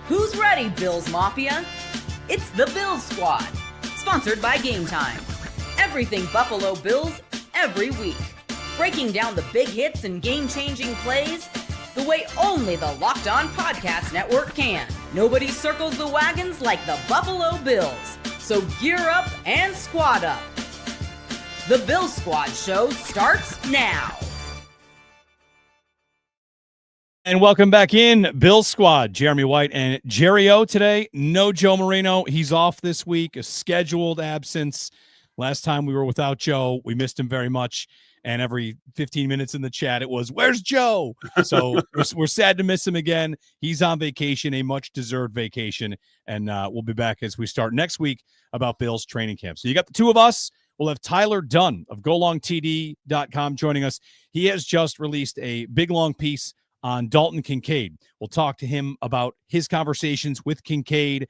Who's ready, Bills Mafia? It's the Bills Squad, sponsored by Gametime. Everything Buffalo Bills, every week. Breaking down the big hits and game-changing plays the way only the Locked On Podcast Network can. Nobody circles the wagons like the Buffalo Bills. So gear up and squad up. The Bills Squad show starts now. And welcome back in, Bills Squad. Jeremy White and Jerry O today. No Joe Marino. He's off this week, a scheduled absence. Last time we were without Joe, we missed him very much. And every 15 minutes in the chat, it was, where's Joe? So we're sad to miss him again. He's on vacation, a much-deserved vacation. And we'll be back as we start next week about Bills training camp. So you got the two of us. We'll have Tyler Dunne of GoLongTD.com joining us. He has just released a big, long piece on Dalton Kincaid. We'll talk to him about his conversations with Kincaid.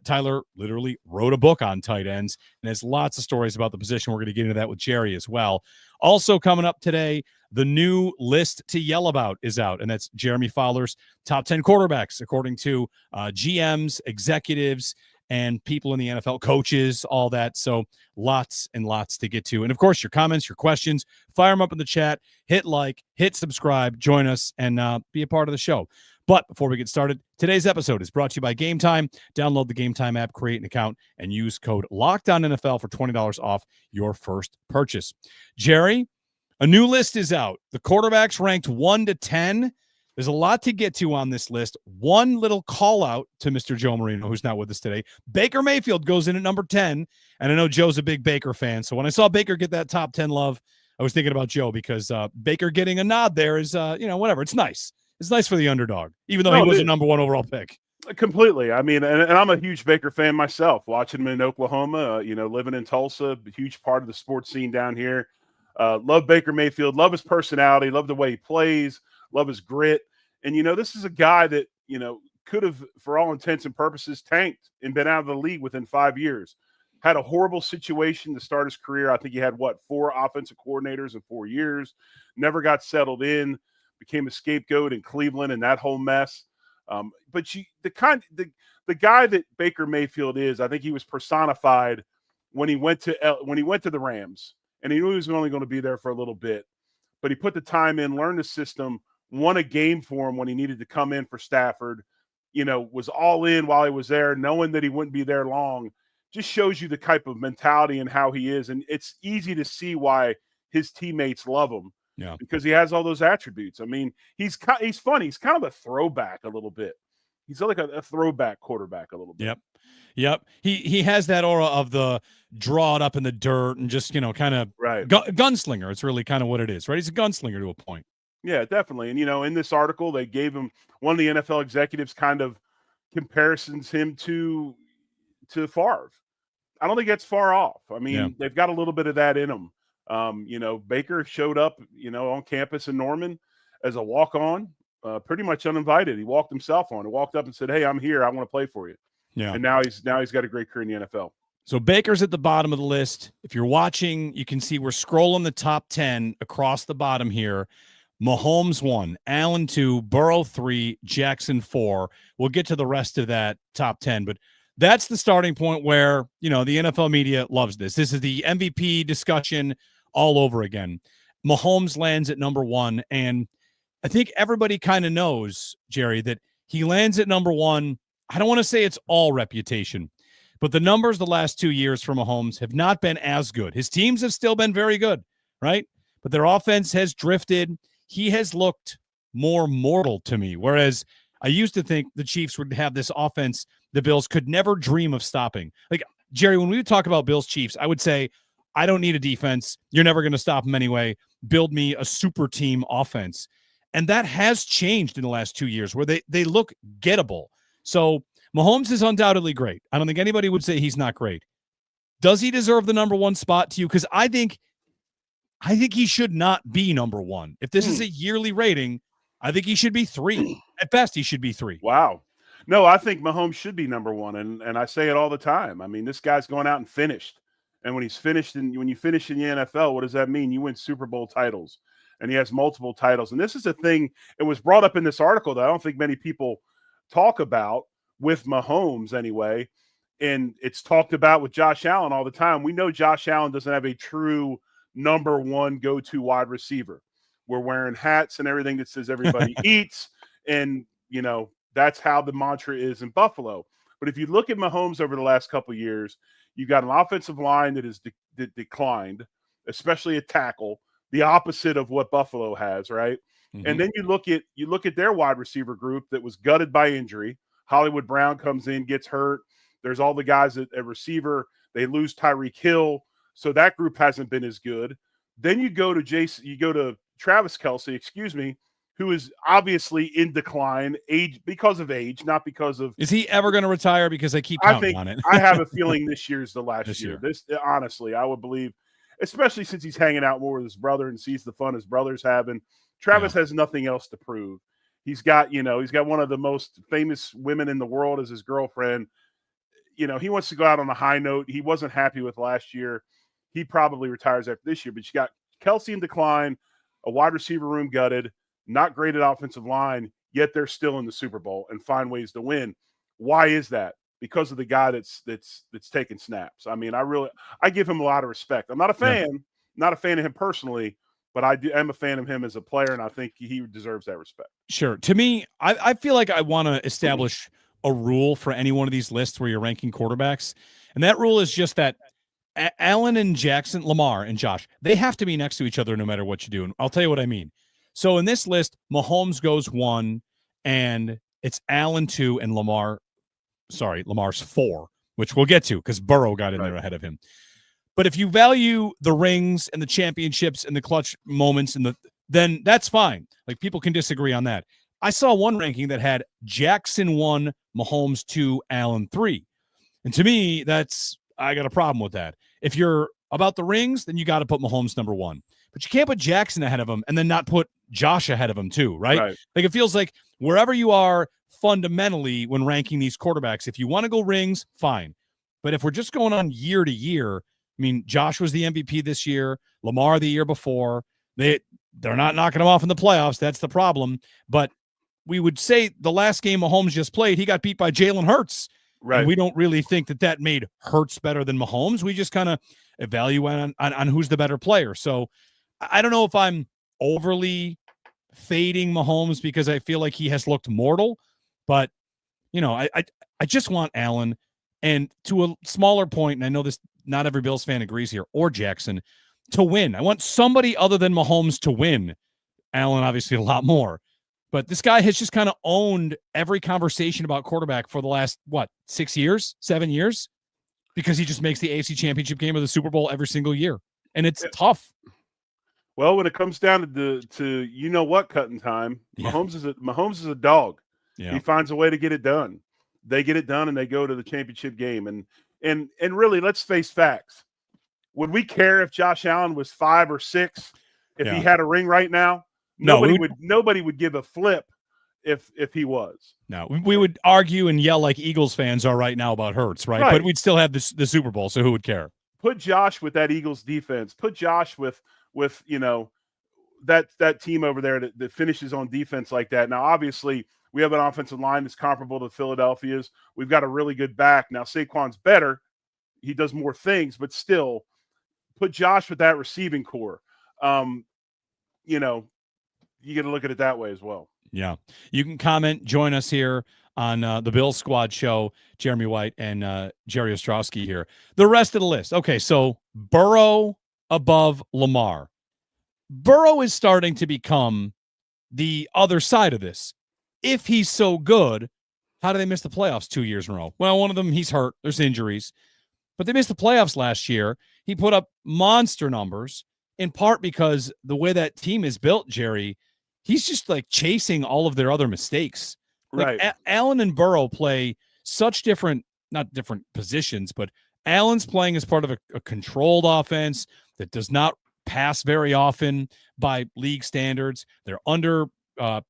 Tyler literally wrote a book on tight ends, and has lots of stories about the position. We're going to get into that with Jerry as well. Also coming up today, the new list to yell about is out, and that's Jeremy Fowler's top 10 quarterbacks, according to GMs, executives, and people in the NFL, coaches, all that. So lots and lots to get to. And, of course, your comments, your questions, fire them up in the chat. Hit like, hit subscribe, join us, and be a part of the show. But before we get started, today's episode is brought to you by Gametime. Download the Gametime app, create an account, and use code LOCKEDONNFL for $20 off your first purchase. Jerry, a new list is out. The quarterbacks ranked 1 to 10. There's a lot to get to on this list. One little call out to Mr. Joe Marino, who's not with us today. Baker Mayfield goes in at number 10, and I know Joe's a big Baker fan. So when I saw Baker get that top 10 love, I was thinking about Joe because Baker getting a nod there is, whatever. It's nice. It's nice for the underdog, even though he was a number 1 overall pick. Completely. I mean, and I'm a huge Baker fan myself, watching him in Oklahoma, living in Tulsa, a huge part of the sports scene down here. Love Baker Mayfield, love his personality, love the way he plays, love his grit. And, this is a guy that, could have, for all intents and purposes, tanked and been out of the league within 5 years. Had a horrible situation to start his career. I think he had, 4 offensive coordinators in 4 years. Never got settled in, became a scapegoat in Cleveland and that whole mess. But the guy that Baker Mayfield is, I think he was personified when he went to the Rams, and he knew he was only going to be there for a little bit. But he put the time in, learned the system, won a game for him when he needed to come in for Stafford, was all in while he was there, knowing that he wouldn't be there long. Just shows you the type of mentality and how he is. And it's easy to see why his teammates love him. Yeah. Because he has all those attributes. I mean, he's funny. He's kind of a throwback a little bit. He's like a throwback quarterback a little bit. Yep. He has that aura of the draw it up in the dirt and just, kind of gunslinger. It's really kind of what it is, right? He's a gunslinger to a point. Yeah, definitely. And, in this article, they gave him, one of the NFL executives kind of comparisons him to Favre. I don't think that's far off. I mean, They've got a little bit of that in them. Baker showed up, on campus in Norman as a walk-on, pretty much uninvited. He walked himself on. He walked up and said, "Hey, I'm here. I want to play for you." Yeah. And now he's got a great career in the NFL. So Baker's at the bottom of the list. If you're watching, you can see we're scrolling the top 10 across the bottom here. Mahomes 1, Allen 2, Burrow 3, Jackson 4. We'll get to the rest of that top 10, but that's the starting point where, the NFL media loves this. This is the MVP discussion all over again. Mahomes lands at number 1, and I think everybody kind of knows, Jerry, that he lands at number 1. I don't want to say it's all reputation, but the numbers the last 2 years for Mahomes have not been as good. His teams have still been very good, right? But their offense has drifted. He has looked more mortal to me, whereas I used to think the Chiefs would have this offense the Bills could never dream of stopping. Like, Jerry, when we would talk about Bills Chiefs, I would say, I don't need a defense. You're never going to stop them anyway. Build me a super team offense. And that has changed in the last 2 years where they look gettable. So Mahomes is undoubtedly great. I don't think anybody would say he's not great. Does he deserve the number 1 spot to you? Because I think he should not be number 1. If this is a yearly rating, I think he should be 3. At best, he should be 3. Wow. No, I think Mahomes should be number 1, and I say it all the time. I mean, this guy's going out and finished. And when he's finished, and when you finish in the NFL, what does that mean? You win Super Bowl titles, and he has multiple titles. And this is a thing, it was brought up in this article that I don't think many people talk about, with Mahomes anyway. And it's talked about with Josh Allen all the time. We know Josh Allen doesn't have a true number one go-to wide receiver. We're wearing hats and everything that says everybody eats. And, that's how the mantra is in Buffalo. But if you look at Mahomes over the last couple of years, you've got an offensive line that has declined, especially a tackle, the opposite of what Buffalo has, right? Mm-hmm. And then you look at their wide receiver group that was gutted by injury. Hollywood Brown comes in, gets hurt. There's all the guys at receiver. They lose Tyreek Hill, so that group hasn't been as good. Then you go to Travis Kelce, who is obviously in decline, because of age, not because of. Is he ever going to retire? Because I keep counting on it. I have a feeling this year's the last year. This, honestly, I would believe, especially since he's hanging out more with his brother and sees the fun his brother's having. Travis has nothing else to prove. He's got one of the most famous women in the world as his girlfriend. He wants to go out on a high note. He wasn't happy with last year. He probably retires after this year. But you got Kelce in decline, a wide receiver room gutted, not great at offensive line, yet they're still in the Super Bowl and find ways to win. Why is that? Because of the guy that's taking snaps. I mean, I give him a lot of respect. I'm not a fan, not a fan of him personally, but I'm a fan of him as a player, and I think he deserves that respect. Sure. To me, I feel like I want to establish a rule for any one of these lists where you're ranking quarterbacks, and that rule is just that Allen and Jackson, Lamar and Josh, they have to be next to each other no matter what you do, and I'll tell you what I mean. So in this list, Mahomes goes 1, and it's Allen 2, and Lamar's 4, which we'll get to because Burrow got in there ahead of him. But if you value the rings and the championships and the clutch moments then that's fine. Like, people can disagree on that. I saw one ranking that had Jackson 1, Mahomes 2, Allen 3. And to me, I got a problem with that. If you're about the rings, then you got to put Mahomes number 1. But you can't put Jackson ahead of him and then not put Josh ahead of him too, right? Like, it feels like wherever you are fundamentally when ranking these quarterbacks, if you want to go rings, fine. But if we're just going on year to year, I mean, Josh was the MVP this year, Lamar the year before. They're not knocking him off in the playoffs. That's the problem. But we would say the last game Mahomes just played, he got beat by Jalen Hurts. Right. And we don't really think that made Hurts better than Mahomes. We just kind of evaluate on who's the better player. So I don't know if I'm overly fading Mahomes because I feel like he has looked mortal, but I just want Allen, and to a smaller point, and I know this, not every Bills fan agrees here, or Jackson, to win. I want somebody other than Mahomes to win. Allen, obviously, a lot more. But this guy has just kind of owned every conversation about quarterback for the last, 6 years, 7 years? Because he just makes the AFC Championship game or the Super Bowl every single year. And it's tough. Well, when it comes down to cutting time, Mahomes is a dog. Yeah. He finds a way to get it done. They get it done and they go to the championship game. And really, let's face facts. Would we care if Josh Allen was 5 or 6 if he had a ring right now? Nobody would give a flip if he was. No, we would argue and yell like Eagles fans are right now about Hurts, right? But we'd still have the Super Bowl, so who would care? Put Josh with that Eagles defense. Put Josh with that team over there that finishes on defense like that. Now, obviously, we have an offensive line that's comparable to Philadelphia's. We've got a really good back. Now, Saquon's better. He does more things, but still, put Josh with that receiving core. You got to look at it that way as well. Yeah. You can comment, join us here on the Bill Squad show, Jeremy White and Jerry Ostrowski here. The rest of the list. Okay, so Burrow above Lamar. Burrow is starting to become the other side of this. If he's so good, how do they miss the playoffs 2 years in a row? Well, one of them, he's hurt. There's injuries. But they missed the playoffs last year. He put up monster numbers, in part because the way that team is built, Jerry, he's just like chasing all of their other mistakes. Like, right. Allen and Burrow play such not different positions, but Allen's playing as part of a controlled offense that does not pass very often by league standards. They're under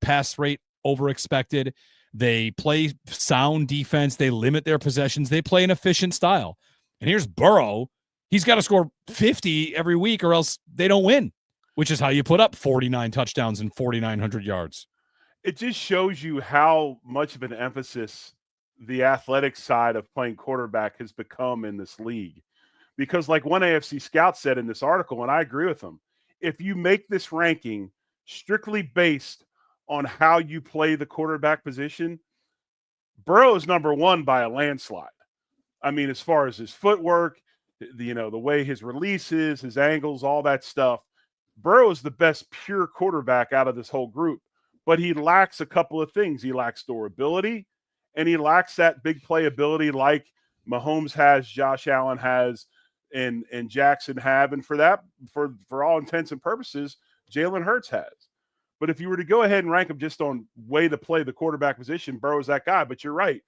pass rate over expected. They play sound defense. They limit their possessions. They play an efficient style. And here's Burrow. He's got to score 50 every week or else they don't win, which is how you put up 49 touchdowns and 4,900 yards. It just shows you how much of an emphasis the athletic side of playing quarterback has become in this league. Because like one AFC scout said in this article, and I agree with him, if you make this ranking strictly based on how you play the quarterback position, Burrow is number one by a landslide. I mean, as far as his footwork, the way his release is, his angles, all that stuff, Burrow is the best pure quarterback out of this whole group. But he lacks a couple of things. He lacks durability, and he lacks that big playability like Mahomes has, Josh Allen has, and Jackson have, and for all intents and purposes, Jalen Hurts has. But if you were to go ahead and rank them just on way to play the quarterback position, Burrow's that guy. But you're right.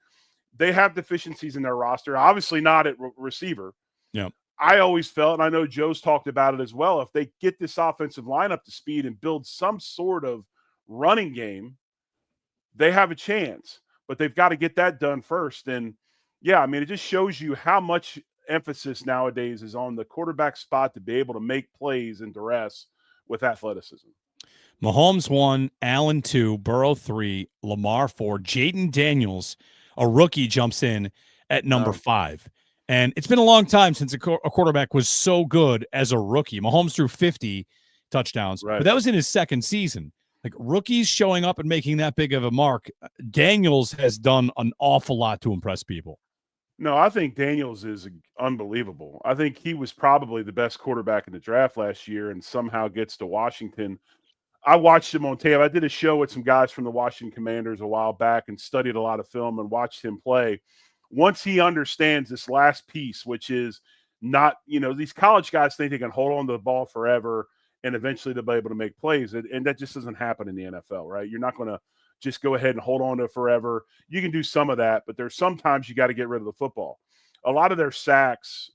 They have deficiencies in their roster, obviously not at receiver. Yeah. I always felt, and I know Joe's talked about it as well, if they get this offensive line up to speed and build some sort of running game, they have a chance. But they've got to get that done first. And, yeah, I mean, it just shows you how much emphasis nowadays is on the quarterback spot to be able to make plays in duress with athleticism. Mahomes 1, Allen 2, Burrow 3, Lamar 4, Jaden Daniels, a rookie, jumps in at number 5. And it's been a long time since a quarterback was so good as a rookie. Mahomes threw 50 touchdowns, but that was in his second season. Like, rookies showing up and making that big of a mark, Daniels has done an awful lot to impress people. No, I think Daniels is unbelievable. I think he was probably the best quarterback in the draft last year and somehow gets to Washington. I watched him on tape. I did a show with some guys from the Washington Commanders a while back and studied a lot of film and watched him play. Once he understands this last piece, which is not, these college guys think they can hold on to the ball forever and eventually they'll be able to make plays. And that just doesn't happen in the NFL, right? You're not going to just go ahead and hold on to it forever. You can do some of that, but there's sometimes you got to get rid of the football. A lot of their sacks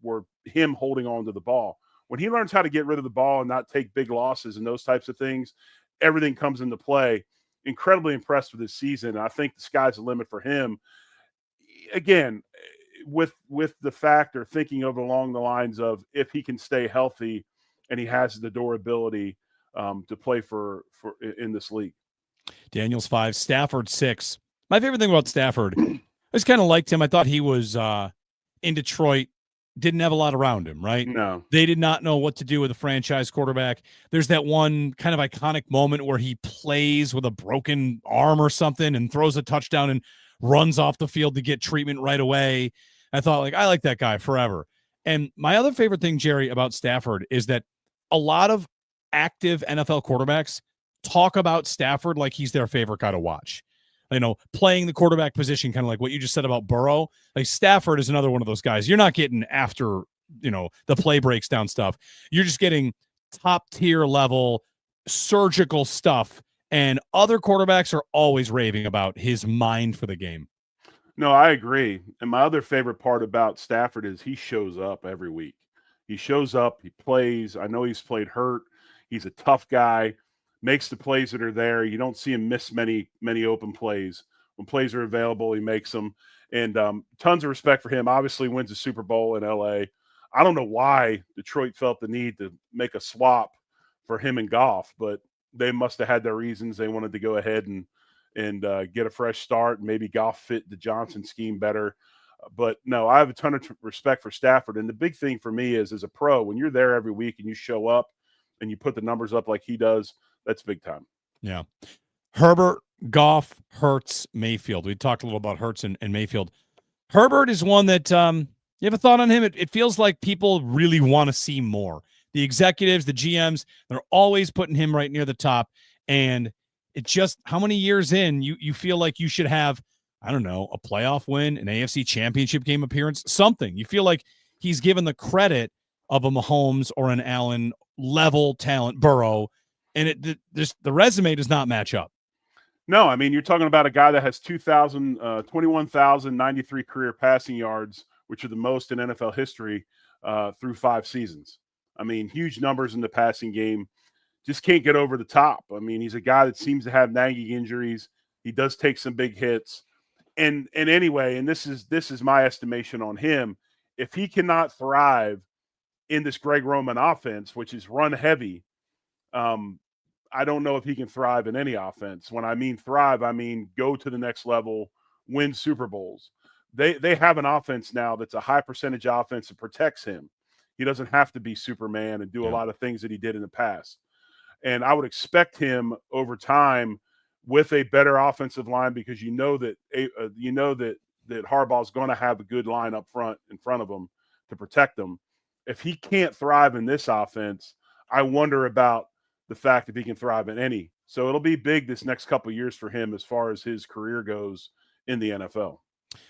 were him holding on to the ball. When he learns how to get rid of the ball and not take big losses and those types of things, everything comes into play. Incredibly impressed with this season. I think the sky's the limit for him. Again, with the factor thinking of along the lines of if he can stay healthy and he has the durability to play for in this league. Daniels 5, Stafford 6. My favorite thing about Stafford, I just kind of liked him. I thought he was in Detroit, didn't have a lot around him, right? No. They did not know what to do with a franchise quarterback. There's that one kind of iconic moment where he plays with a broken arm or something and throws a touchdown and runs off the field to get treatment right away. I thought, I like that guy forever. And my other favorite thing, Jerry, about Stafford is that a lot of active NFL quarterbacks talk about Stafford like he's their favorite guy to watch. Playing the quarterback position, kind of like what you just said about Burrow. Like, Stafford is another one of those guys. You're not getting after, the play breaks down stuff. You're just getting top tier level surgical stuff. And other quarterbacks are always raving about his mind for the game. No, I agree. And my other favorite part about Stafford is he shows up every week. He shows up, he plays. I know he's played hurt. He's a tough guy. Makes the plays that are there. You don't see him miss many open plays. When plays are available, he makes them. And tons of respect for him. Obviously wins a Super Bowl in L.A. I don't know why Detroit felt the need to make a swap for him and Goff, but they must have had their reasons. They wanted to go ahead and get a fresh start. Maybe Goff fit the Johnson scheme better. But, no, I have a ton of respect for Stafford. And the big thing for me is, as a pro, when you're there every week and you show up and you put the numbers up like he does, that's big time. Yeah. Herbert, Goff, Hurts, Mayfield. We talked a little about Hurts and Mayfield. Herbert is one that you have a thought on him? It feels like people really want to see more. The executives, the GMs, they're always putting him right near the top. And it just, how many years in, you feel like you should have, I don't know, a playoff win, an AFC championship game appearance, something. You feel like he's given the credit of a Mahomes or an Allen level talent, Burrow, and the resume does not match up. No, I mean, you're talking about a guy that has 21,093 career passing yards, which are the most in NFL history through 5 seasons. I mean, huge numbers in the passing game. Just can't get over the top. I mean, he's a guy that seems to have nagging injuries. He does take some big hits. And anyway, and this is my estimation on him, if he cannot thrive in this Greg Roman offense, which is run heavy, I don't know if he can thrive in any offense. When I mean thrive, I mean go to the next level win Super Bowls. They have an offense now that's a high percentage offense that protects him. He doesn't have to be Superman and do a lot of things that he did in the past. And I would expect him over time with a better offensive line, because you know that Harbaugh's going to have a good line up front in front of him to protect him. If he can't thrive in this offense, I wonder about the fact if he can thrive in any. So it'll be big this next couple of years for him as far as his career goes in the NFL.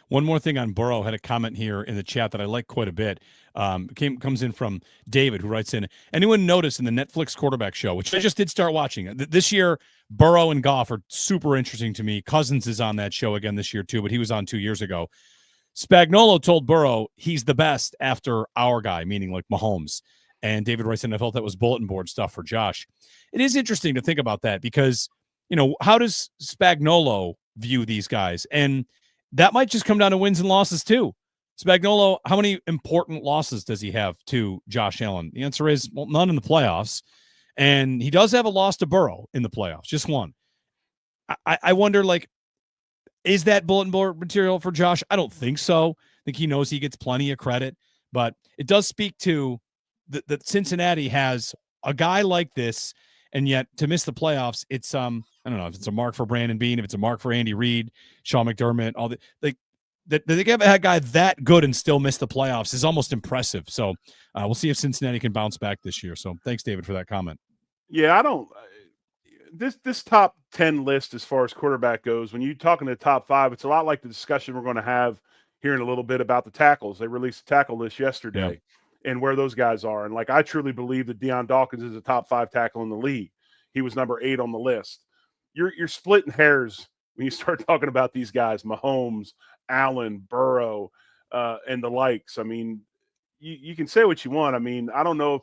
One more thing on Burrow. Had a comment here in the chat that I like quite a bit. Comes in from David, who writes in, anyone notice in the Netflix quarterback show, which I just did start watching. This year, Burrow and Goff are super interesting to me. Cousins is on that show again this year too, but he was on 2 years ago. Spagnuolo told Burrow he's the best after our guy, meaning like Mahomes. And David writes in, I felt that was bulletin board stuff for Josh. It is interesting to think about that because, how does Spagnuolo view these guys? And that might just come down to wins and losses too. Spagnuolo, how many important losses does he have to Josh Allen? The answer is, well, none in the playoffs. And he does have a loss to Burrow in the playoffs, just one. I wonder, is that bulletin board material for Josh? I don't think so. I think he knows he gets plenty of credit, but it does speak to that Cincinnati has a guy like this, and yet to miss the playoffs, it's I don't know if it's a mark for Brandon Beane, if it's a mark for Andy Reid, Sean McDermott, all that they have a guy that good and still miss the playoffs is almost impressive. So we'll see if Cincinnati can bounce back this year. So thanks, David, for that comment. Yeah, I don't. This top 10 list as far as quarterback goes, when you're talking to the top 5, it's a lot like the discussion we're going to have here in a little bit about the tackles. They released a tackle list yesterday and where those guys are. And I truly believe that Deion Dawkins is a top 5 tackle in the league. He was number 8 on the list. You're splitting hairs when you start talking about these guys, Mahomes, Allen, Burrow, and the likes. I mean, you can say what you want. I mean, I don't know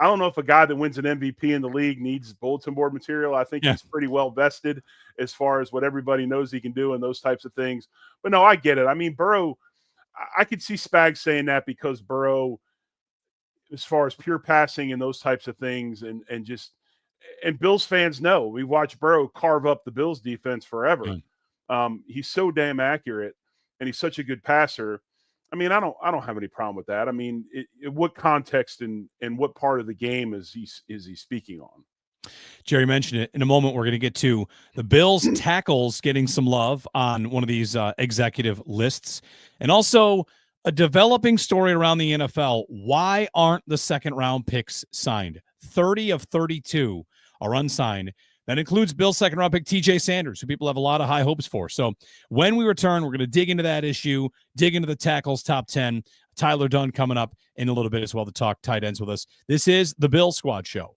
if a guy that wins an MVP in the league needs bulletin board material. I think he's pretty well vested as far as what everybody knows he can do and those types of things. But no, I get it. I mean, Burrow, I could see Spags saying that because Burrow, as far as pure passing and those types of things, and Bills fans know, we watched Burrow carve up the Bills defense forever. He's so damn accurate and he's such a good passer. I mean, I don't have any problem with that. I mean, what context and what part of the game is he speaking on? Jerry mentioned it. In a moment, we're going to get to the Bills tackles getting some love on one of these executive lists, and also a developing story around the NFL. Why aren't the second-round picks signed? 30 of 32 are unsigned. That includes Bill's second-round pick, TJ Sanders, who people have a lot of high hopes for. So when we return, we're going to dig into that issue, dig into the tackles top 10. Tyler Dunne coming up in a little bit as well to talk tight ends with us. This is the Bill Squad Show.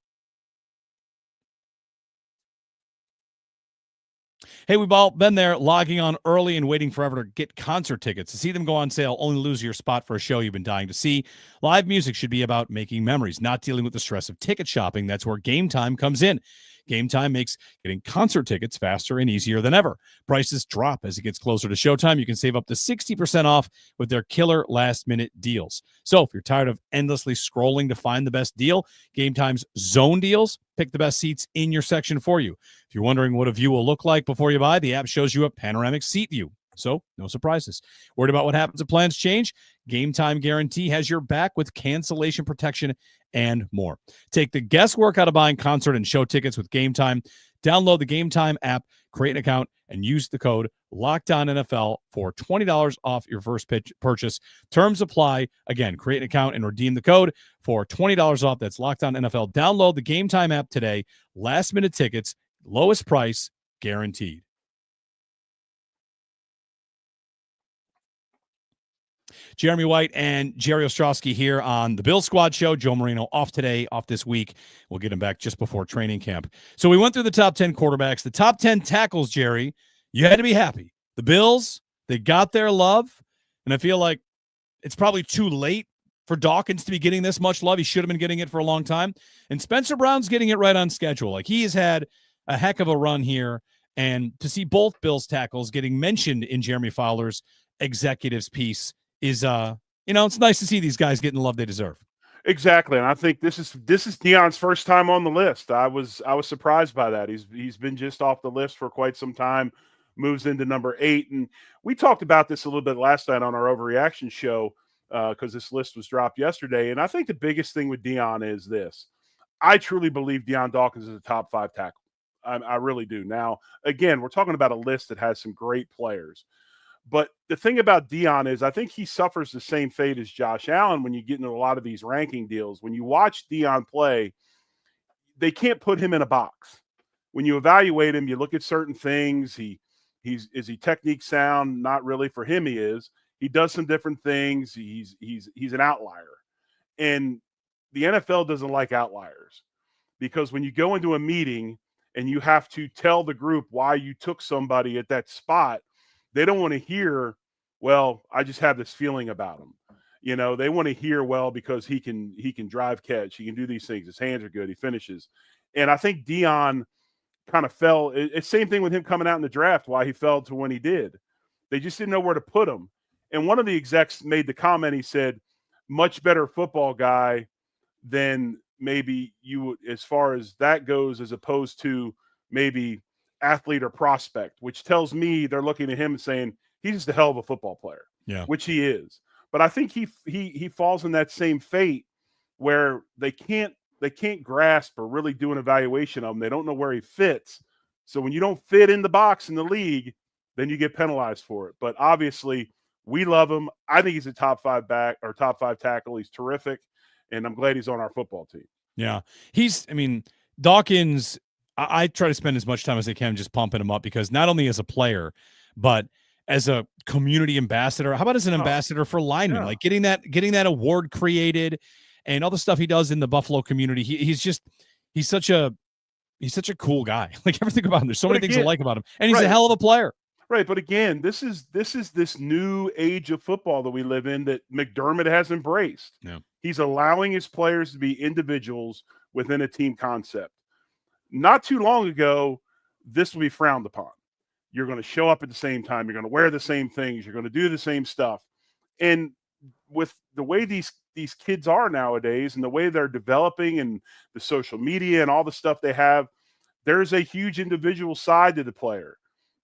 Hey, we've all been there, logging on early and waiting forever to get concert tickets. To see them go on sale, only lose your spot for a show you've been dying to see. Live music should be about making memories, not dealing with the stress of ticket shopping. That's where Gametime comes in. Gametime makes getting concert tickets faster and easier than ever. Prices drop as it gets closer to showtime. You can save up to 60% off with their killer last-minute deals. So if you're tired of endlessly scrolling to find the best deal, Gametime's zone deals pick the best seats in your section for you. If you're wondering what a view will look like before you buy, the app shows you a panoramic seat view. So no surprises. Worried about what happens if plans change? Gametime Guarantee has your back with cancellation protection and more. Take the guesswork out of buying concert and show tickets with Gametime. Download the Gametime app, create an account, and use the code LOCKEDONNFL for $20 off your first purchase. Terms apply. Again, create an account and redeem the code for $20 off. That's LOCKEDONNFL. Download the Gametime app today. Last-minute tickets, lowest price, guaranteed. Jeremy White and Jerry Ostrowski here on the Bill Squad Show. Joe Marino off today, off this week. We'll get him back just before training camp. So we went through the top 10 quarterbacks. The top 10 tackles, Jerry, you had to be happy. The Bills, they got their love, and I feel like it's probably too late for Dawkins to be getting this much love. He should have been getting it for a long time. And Spencer Brown's getting it right on schedule. Like, he has had a heck of a run here, and to see both Bills tackles getting mentioned in Jeremy Fowler's executives piece is it's nice to see these guys getting the love they deserve. Exactly, and I think this is Deion's first time on the list. I was surprised by that. He's been just off the list for quite some time. moves into number 8. And we talked about this a little bit last night on our overreaction show because this list was dropped yesterday. And I think the biggest thing with Deion is this. I truly believe Deion Dawkins is a top 5 tackle. I really do. Now, again, we're talking about a list that has some great players. But the thing about Deion is I think he suffers the same fate as Josh Allen when you get into a lot of these ranking deals. When you watch Deion play, they can't put him in a box. When you evaluate him, you look at certain things. Is he technique sound? Not really. For him, he is. He does some different things. He's an outlier. And the NFL doesn't like outliers because when you go into a meeting and you have to tell the group why you took somebody at that spot, they don't want to hear, well, I just have this feeling about him. You know, they want to hear, well, because he can drive catch. He can do these things. His hands are good. He finishes. And I think Deion kind of fell. It's same thing with him coming out in the draft, why he fell to when he did. They just didn't know where to put him. And one of the execs made the comment, he said, much better football guy than maybe you would, as far as that goes, as opposed to maybe athlete or prospect, which tells me they're looking at him and saying he's just a hell of a football player, which he is. But I think he falls in that same fate where they can't grasp or really do an evaluation of him. They don't know where he fits. So when you don't fit in the box in the league, then you get penalized for it. But obviously, we love him. I think he's a top 5 back or top 5 tackle. He's terrific. And I'm glad he's on our football team. Yeah. Dawkins, I try to spend as much time as I can just pumping him up because not only as a player, but as a community ambassador. How about as an ambassador for linemen? Like getting that award created and all the stuff he does in the Buffalo community. He's such a cool guy. Like everything about him. There's so many things I like about him. And he's a hell of a player. Right, but again, this is this new age of football that we live in that McDermott has embraced. Yeah. He's allowing his players to be individuals within a team concept. Not too long ago, this will be frowned upon. You're going to show up at the same time. You're going to wear the same things. You're going to do the same stuff. And with the way these kids are nowadays and the way they're developing and the social media and all the stuff they have, there's a huge individual side to the player.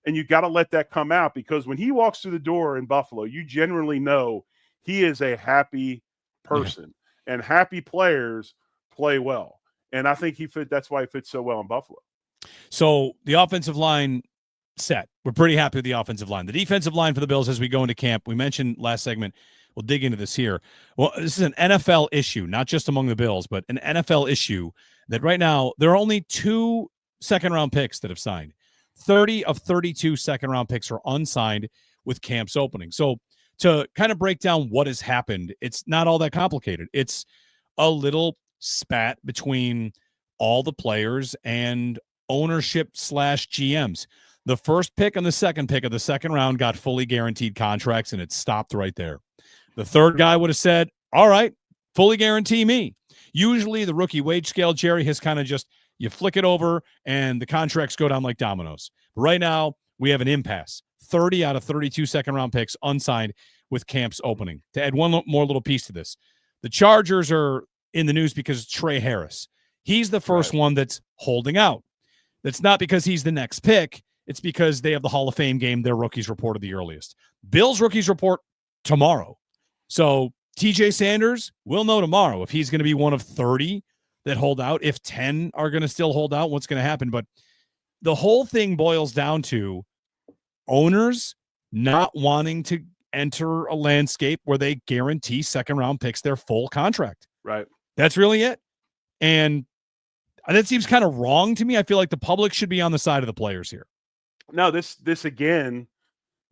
And you got to let that come out because when he walks through the door in Buffalo, you generally know he is a happy person and happy players play well. And I think that's why he fits so well in Buffalo. So the offensive line set. We're pretty happy with the offensive line. The defensive line for the Bills as we go into camp, we mentioned last segment, we'll dig into this here. Well, this is an NFL issue, not just among the Bills, but an NFL issue that right now there are only 2 second-round picks that have signed. 30 of 32 second-round picks are unsigned with camps opening. So to kind of break down what has happened, it's not all that complicated. It's a little spat between all the players and ownership/GMs. The first pick and the second pick of the second round got fully guaranteed contracts, and it stopped right there. The third guy would have said, all right, fully guarantee me. Usually the rookie wage scale, Jerry, has kind of just, you flick it over and the contracts go down like dominoes. But right now we have an impasse. 30 out of 32 second-round picks unsigned with camps opening. To add one more little piece to this, the Chargers are in the news because Trey Harris. He's the first one that's holding out. That's not because he's the next pick. It's because they have the Hall of Fame game. Their rookies reported the earliest. Bills rookies report tomorrow. So TJ Sanders, we'll know tomorrow if he's going to be one of 30 that hold out. If 10 are going to still hold out, what's going to happen? But the whole thing boils down to owners not wanting to enter a landscape where they guarantee second-round picks their full contract. Right. That's really it. And that seems kind of wrong to me. I feel like the public should be on the side of the players here. No, this again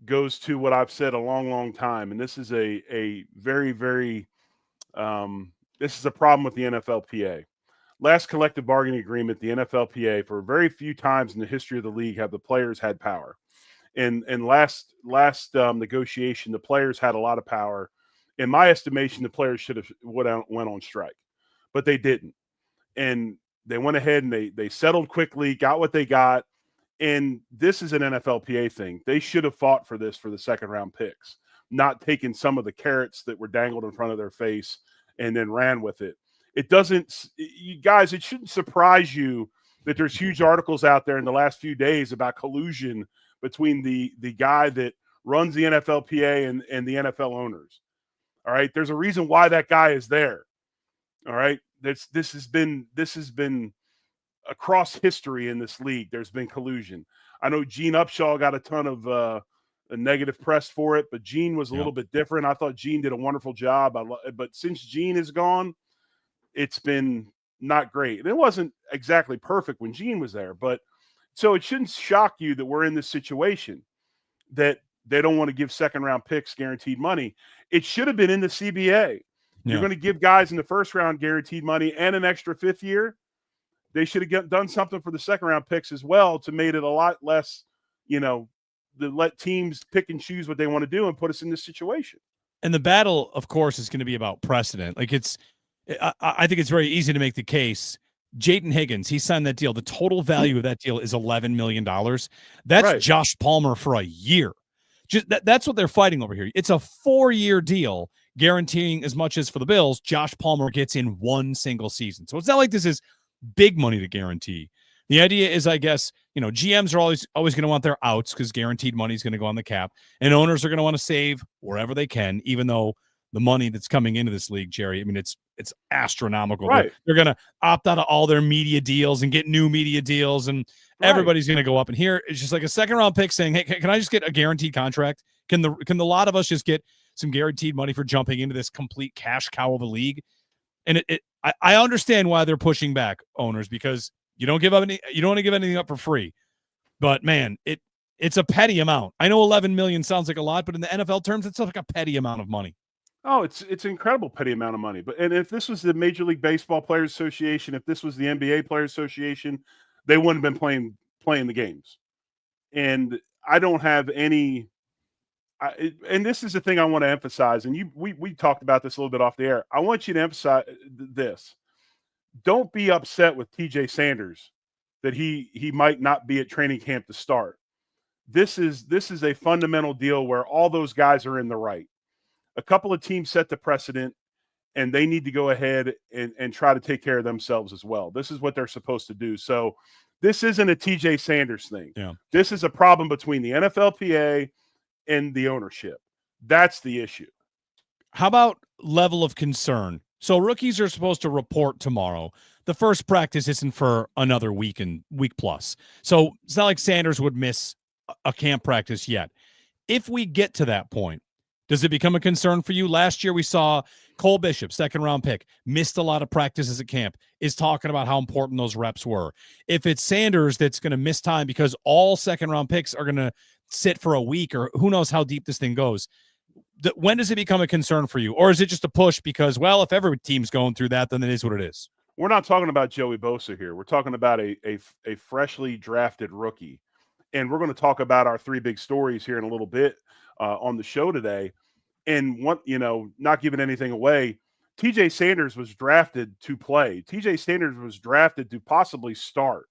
goes to what I've said a long, long time, and this is a very, very this is a problem with the NFLPA. Last collective bargaining agreement, the NFLPA, for very few times in the history of the league have the players had power. And last negotiation, the players had a lot of power. In my estimation, the players should have went on strike, but they didn't. And they went ahead and they settled quickly, got what they got. And this is an NFLPA thing. They should have fought for this for the second-round picks, not taking some of the carrots that were dangled in front of their face and then ran with it. It doesn't – you guys, it shouldn't surprise you that there's huge articles out there in the last few days about collusion between the guy that runs the NFLPA and the NFL owners. All right. There's a reason why that guy is there. All right. This has been across history in this league. There's been collusion. I know Gene Upshaw got a ton of a negative press for it, but Gene was a little bit different. I thought Gene did a wonderful job. But since Gene is gone, it's been not great. And it wasn't exactly perfect when Gene was there, but so it shouldn't shock you that we're in this situation that they don't want to give second round picks guaranteed money. It should have been in the CBA. You're going to give guys in the first round guaranteed money and an extra fifth year. They should have done something for the second round picks as well to make it a lot less, to let teams pick and choose what they want to do and put us in this situation. And the battle, of course, is going to be about precedent. Like I think it's very easy to make the case. Jaden Higgins, he signed that deal. The total value of that deal is $11 million. That's right. Josh Palmer for a year. Just that's what they're fighting over here. It's a 4-year deal guaranteeing as much as for the Bills, Josh Palmer gets in one single season. So it's not like this is big money to guarantee. The idea is, I guess, GMs are always going to want their outs because guaranteed money is going to go on the cap, and owners are going to want to save wherever they can, even though the money that's coming into this league, Jerry, I mean, it's astronomical. Right. They're going to opt out of all their media deals and get new media deals, and everybody's going to go up. And here it's just like a second round pick saying, hey, can I just get a guaranteed contract? Can the lot of us just get some guaranteed money for jumping into this complete cash cow of a league? And I understand why they're pushing back, owners, because you don't want to give anything up for free. But man, it's a petty amount. I know $11 million sounds like a lot, but in the NFL terms, it's like a petty amount of money. Oh, it's an incredible petty amount of money. And if this was the Major League Baseball Players Association, if this was the NBA Players Association, they wouldn't have been playing the games. And I don't have any. And this is the thing I want to emphasize. And we talked about this a little bit off the air. I want you to emphasize this. Don't be upset with TJ Sanders that he might not be at training camp to start. This is a fundamental deal where all those guys are in the right. A couple of teams set the precedent, and they need to go ahead and try to take care of themselves as well. This is what they're supposed to do. So this isn't a TJ Sanders thing. Yeah. This is a problem between the NFLPA and the ownership. That's the issue. How about level of concern? So rookies are supposed to report tomorrow. The first practice isn't for another week plus. So it's not like Sanders would miss a camp practice yet. If we get to that point, does it become a concern for you? Last year we saw Cole Bishop, second-round pick, missed a lot of practices at camp, is talking about how important those reps were. If it's Sanders that's going to miss time because all second-round picks are going to sit for a week, or who knows how deep this thing goes, when does it become a concern for you? Or is it just a push because, well, if every team's going through that, then it is what it is? We're not talking about Joey Bosa here. We're talking about a freshly drafted rookie. And we're going to talk about our three big stories here in a little bit on the show today. And not giving anything away, TJ Sanders was drafted to play. TJ Sanders was drafted to possibly start.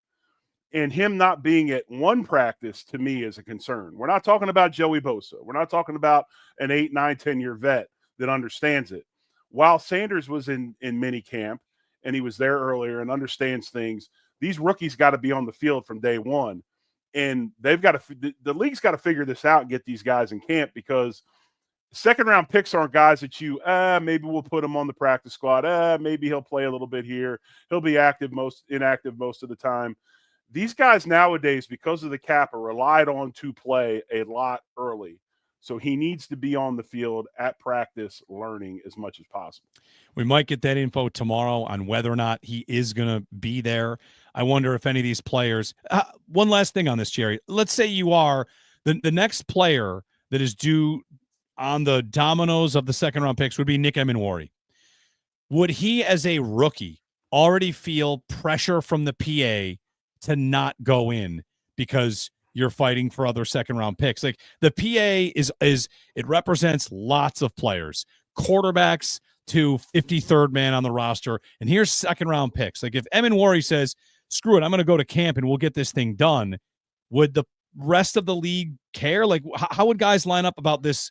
And him not being at one practice to me is a concern. We're not talking about Joey Bosa. We're not talking about an 8, 9, 10-year vet that understands it. While Sanders was in mini camp and he was there earlier and understands things, these rookies got to be on the field from day one. And they've got to – the league's got to figure this out and get these guys in camp, because second-round picks aren't guys that you, maybe we'll put him on the practice squad. Maybe he'll play a little bit here. He'll be inactive most of the time. These guys nowadays, because of the cap, are relied on to play a lot early. So he needs to be on the field at practice learning as much as possible. We might get that info tomorrow on whether or not he is going to be there. I wonder if any of these players one last thing on this, Jerry. Let's say you are the next player that is due on the dominoes of the second-round picks would be Nick Emenwari. Would he, as a rookie, already feel pressure from the PA to not go in because you're fighting for other second-round picks? Like, the PA is it represents lots of players, quarterbacks to 53rd man on the roster, and here's second-round picks. Like, if Emenwari says, screw it, I'm going to go to camp and we'll get this thing done, would the rest of the league care? Like, how would guys line up about this?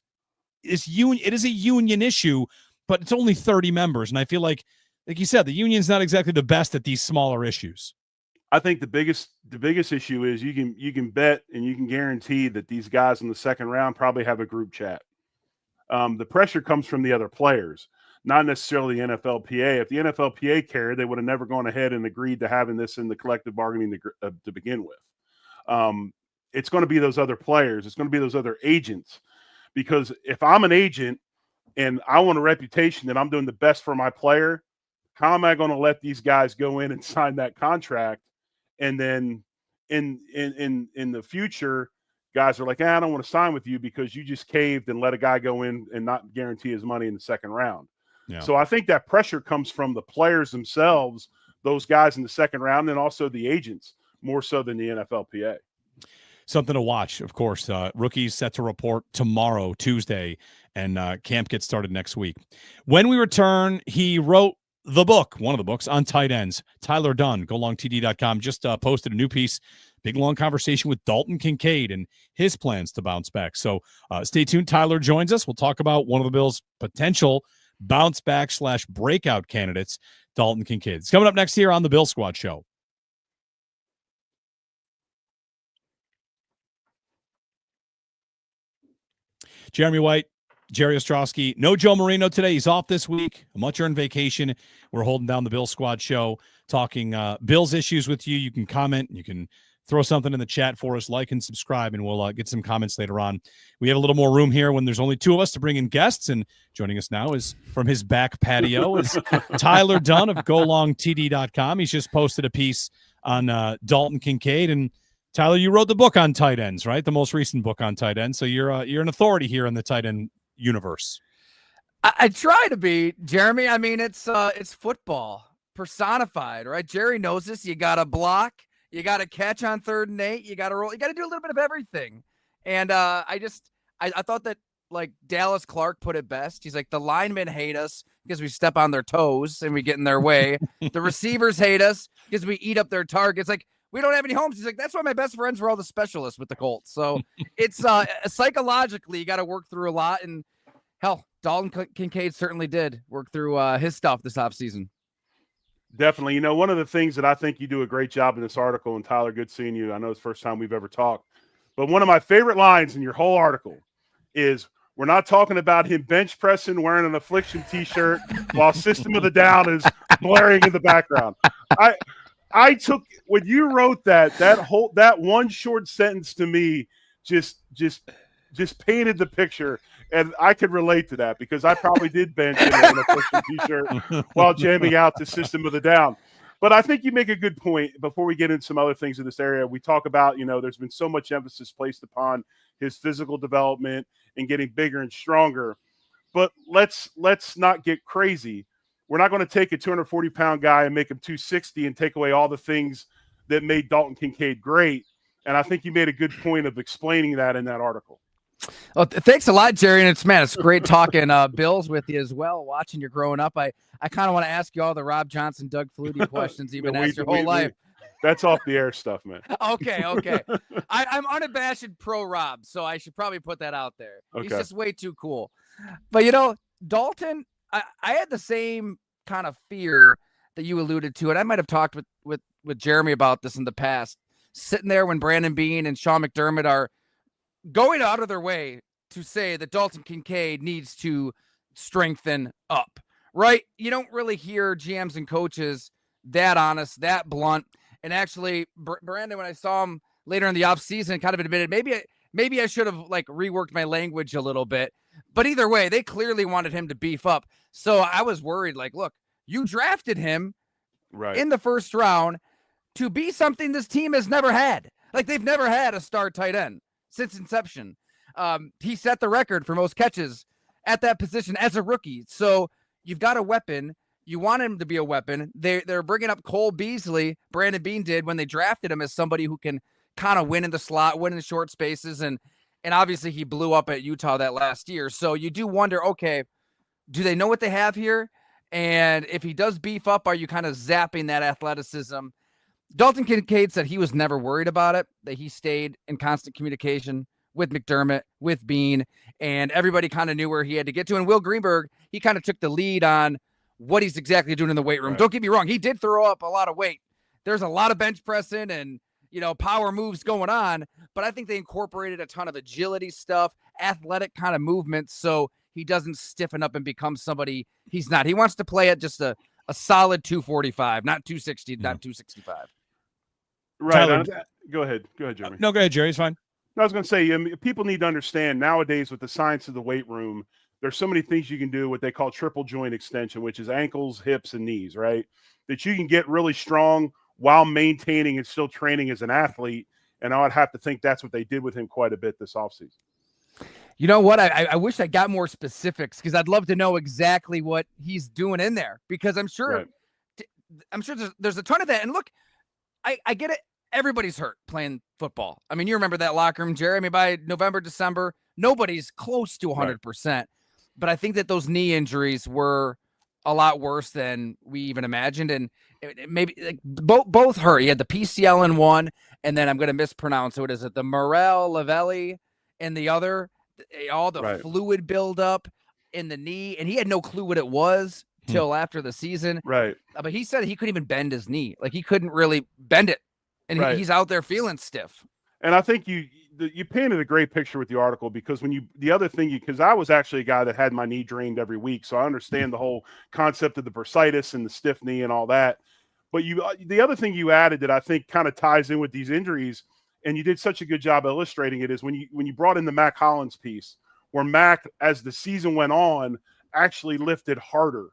It is a union issue, but it's only 30 members, and I feel like you said, the union's not exactly the best at these smaller issues. I think the biggest issue is you can bet and you can guarantee that these guys in the second round probably have a group chat. The pressure comes from the other players, not necessarily the NFLPA. If the NFLPA cared, they would have never gone ahead and agreed to having this in the collective bargaining to begin with. It's going to be those other players. It's going to be those other agents. Because if I'm an agent and I want a reputation that I'm doing the best for my player, how am I going to let these guys go in and sign that contract? And then in the future, guys are like, I don't want to sign with you because you just caved and let a guy go in and not guarantee his money in the second round. Yeah. So I think that pressure comes from the players themselves, those guys in the second round, and also the agents more so than the NFLPA. Something to watch, of course. Rookies set to report tomorrow, Tuesday, and camp gets started next week. When we return, he wrote the book, one of the books, on tight ends. Tyler Dunne, golongtd.com, just posted a new piece, big, long conversation with Dalton Kincaid and his plans to bounce back. So stay tuned. Tyler joins us. We'll talk about one of the Bills' potential bounce back / breakout candidates, Dalton Kincaid. It's coming up next here on the Bill Squad Show. Jeremy White, Jerry Ostrowski. No Joe Marino today. He's off this week. A much-earned vacation. We're holding down the Bill Squad Show, talking Bills issues with you. You can comment. You can throw something in the chat for us, like and subscribe, and we'll get some comments later on. We have a little more room here when there's only two of us to bring in guests, and joining us now is from his back patio is Tyler Dunne of golongtd.com. He's just posted a piece on Dalton Kincaid, and Tyler, you wrote the book on tight ends, right? The most recent book on tight ends. So you're an authority here in the tight end universe. I try to be, Jeremy. I mean, it's football personified, right? Jerry knows this. You got to block. You got to catch on 3rd and 8. You got to roll. You got to do a little bit of everything. And I thought that, like, Dallas Clark put it best. He's like, the linemen hate us because we step on their toes and we get in their way. The receivers hate us because we eat up their targets. Like, we don't have any homes. He's like, that's why my best friends were all the specialists with the Colts. So it's psychologically, you got to work through a lot. And hell, Dalton Kincaid certainly did work through his stuff this offseason. Definitely. You know, one of the things that I think you do a great job in this article, and Tyler, good seeing you. I know it's the first time we've ever talked, but one of my favorite lines in your whole article is, we're not talking about him bench pressing, wearing an affliction t-shirt while System of the Down is blaring in the background. I took, when you wrote that one short sentence to me just painted the picture, and I could relate to that because I probably did bench in an affliction t-shirt while jamming out the System of the Down. But I think you make a good point. Before we get into some other things in this area, we talk about, there's been so much emphasis placed upon his physical development and getting bigger and stronger. But let's not get crazy. We're not going to take a 240-pound guy and make him 260 and take away all the things that made Dalton Kincaid great. And I think you made a good point of explaining that in that article. Well, thanks a lot, Jerry. And it's great talking Bills with you as well, watching you growing up. I kind of want to ask you all the Rob Johnson, Doug Flutie questions you've been asked your whole life. That's off the air stuff, man. Okay. I'm unabashed pro Rob, so I should probably put that out there. Okay. He's just way too cool. But, Dalton, I had the same kind of fear that you alluded to, and I might have talked with Jeremy about this in the past, sitting there when Brandon Beane and Sean McDermott are going out of their way to say that Dalton Kincaid needs to strengthen up, right? You don't really hear GMs and coaches that honest, that blunt. And actually, Brandon, when I saw him later in the offseason, kind of admitted, maybe I should have reworked my language a little bit. But either way, they clearly wanted him to beef up. So I was worried, look, you drafted him in the first round to be something this team has never had. They've never had a star tight end since inception. He set the record for most catches at that position as a rookie. So you've got a weapon. You want him to be a weapon. They're bringing up Cole Beasley. Brandon Beane did when they drafted him as somebody who can kind of win in the slot, win in the short spaces. And obviously he blew up at Utah that last year. So you do wonder, okay, do they know what they have here? And if he does beef up, are you kind of zapping that athleticism? Dalton Kincaid said he was never worried about it, that he stayed in constant communication with McDermott, with Beane, and everybody kind of knew where he had to get to. And Will Greenberg, he kind of took the lead on what he's exactly doing in the weight room. Right. Don't get me wrong. He did throw up a lot of weight there's a lot of bench pressing and, power moves going on, but I think they incorporated a ton of agility stuff, athletic kind of movements, so he doesn't stiffen up and become somebody he's not. He wants to play at just a solid 245, not 260, not 265. Right. Tyler, Go ahead. Go ahead, Jeremy. No, go ahead, Jerry. It's fine. I was going to say, people need to understand nowadays with the science of the weight room, there's so many things you can do, what they call triple joint extension, which is ankles, hips, and knees, right? That you can get really strong while maintaining and still training as an athlete. And I would have to think that's what they did with him quite a bit this offseason. You know what? I wish I got more specifics because I'd love to know exactly what he's doing in there, because I'm sure there's a ton of that. And look, I get it. Everybody's hurt playing football. I mean, you remember that locker room, Jerry. I mean, by November, December, nobody's close to 100%. Right. But I think that those knee injuries were a lot worse than we even imagined. And maybe like, both hurt. He had the PCL in one, and then I'm going to mispronounce it. What is it? The Morel Lavelli and the other, all the fluid buildup in the knee. And he had no clue what it was till after the season. Right. But he said he couldn't even bend his knee. Like he couldn't really bend it. And he's out there feeling stiff. And I think you painted a great picture with the article, because because I was actually a guy that had my knee drained every week. So I understand the whole concept of the bursitis and the stiff knee and all that. But the other thing you added that I think kind of ties in with these injuries, and you did such a good job illustrating it, is when you brought in the Mac Hollins piece, where Mac, as the season went on, actually lifted harder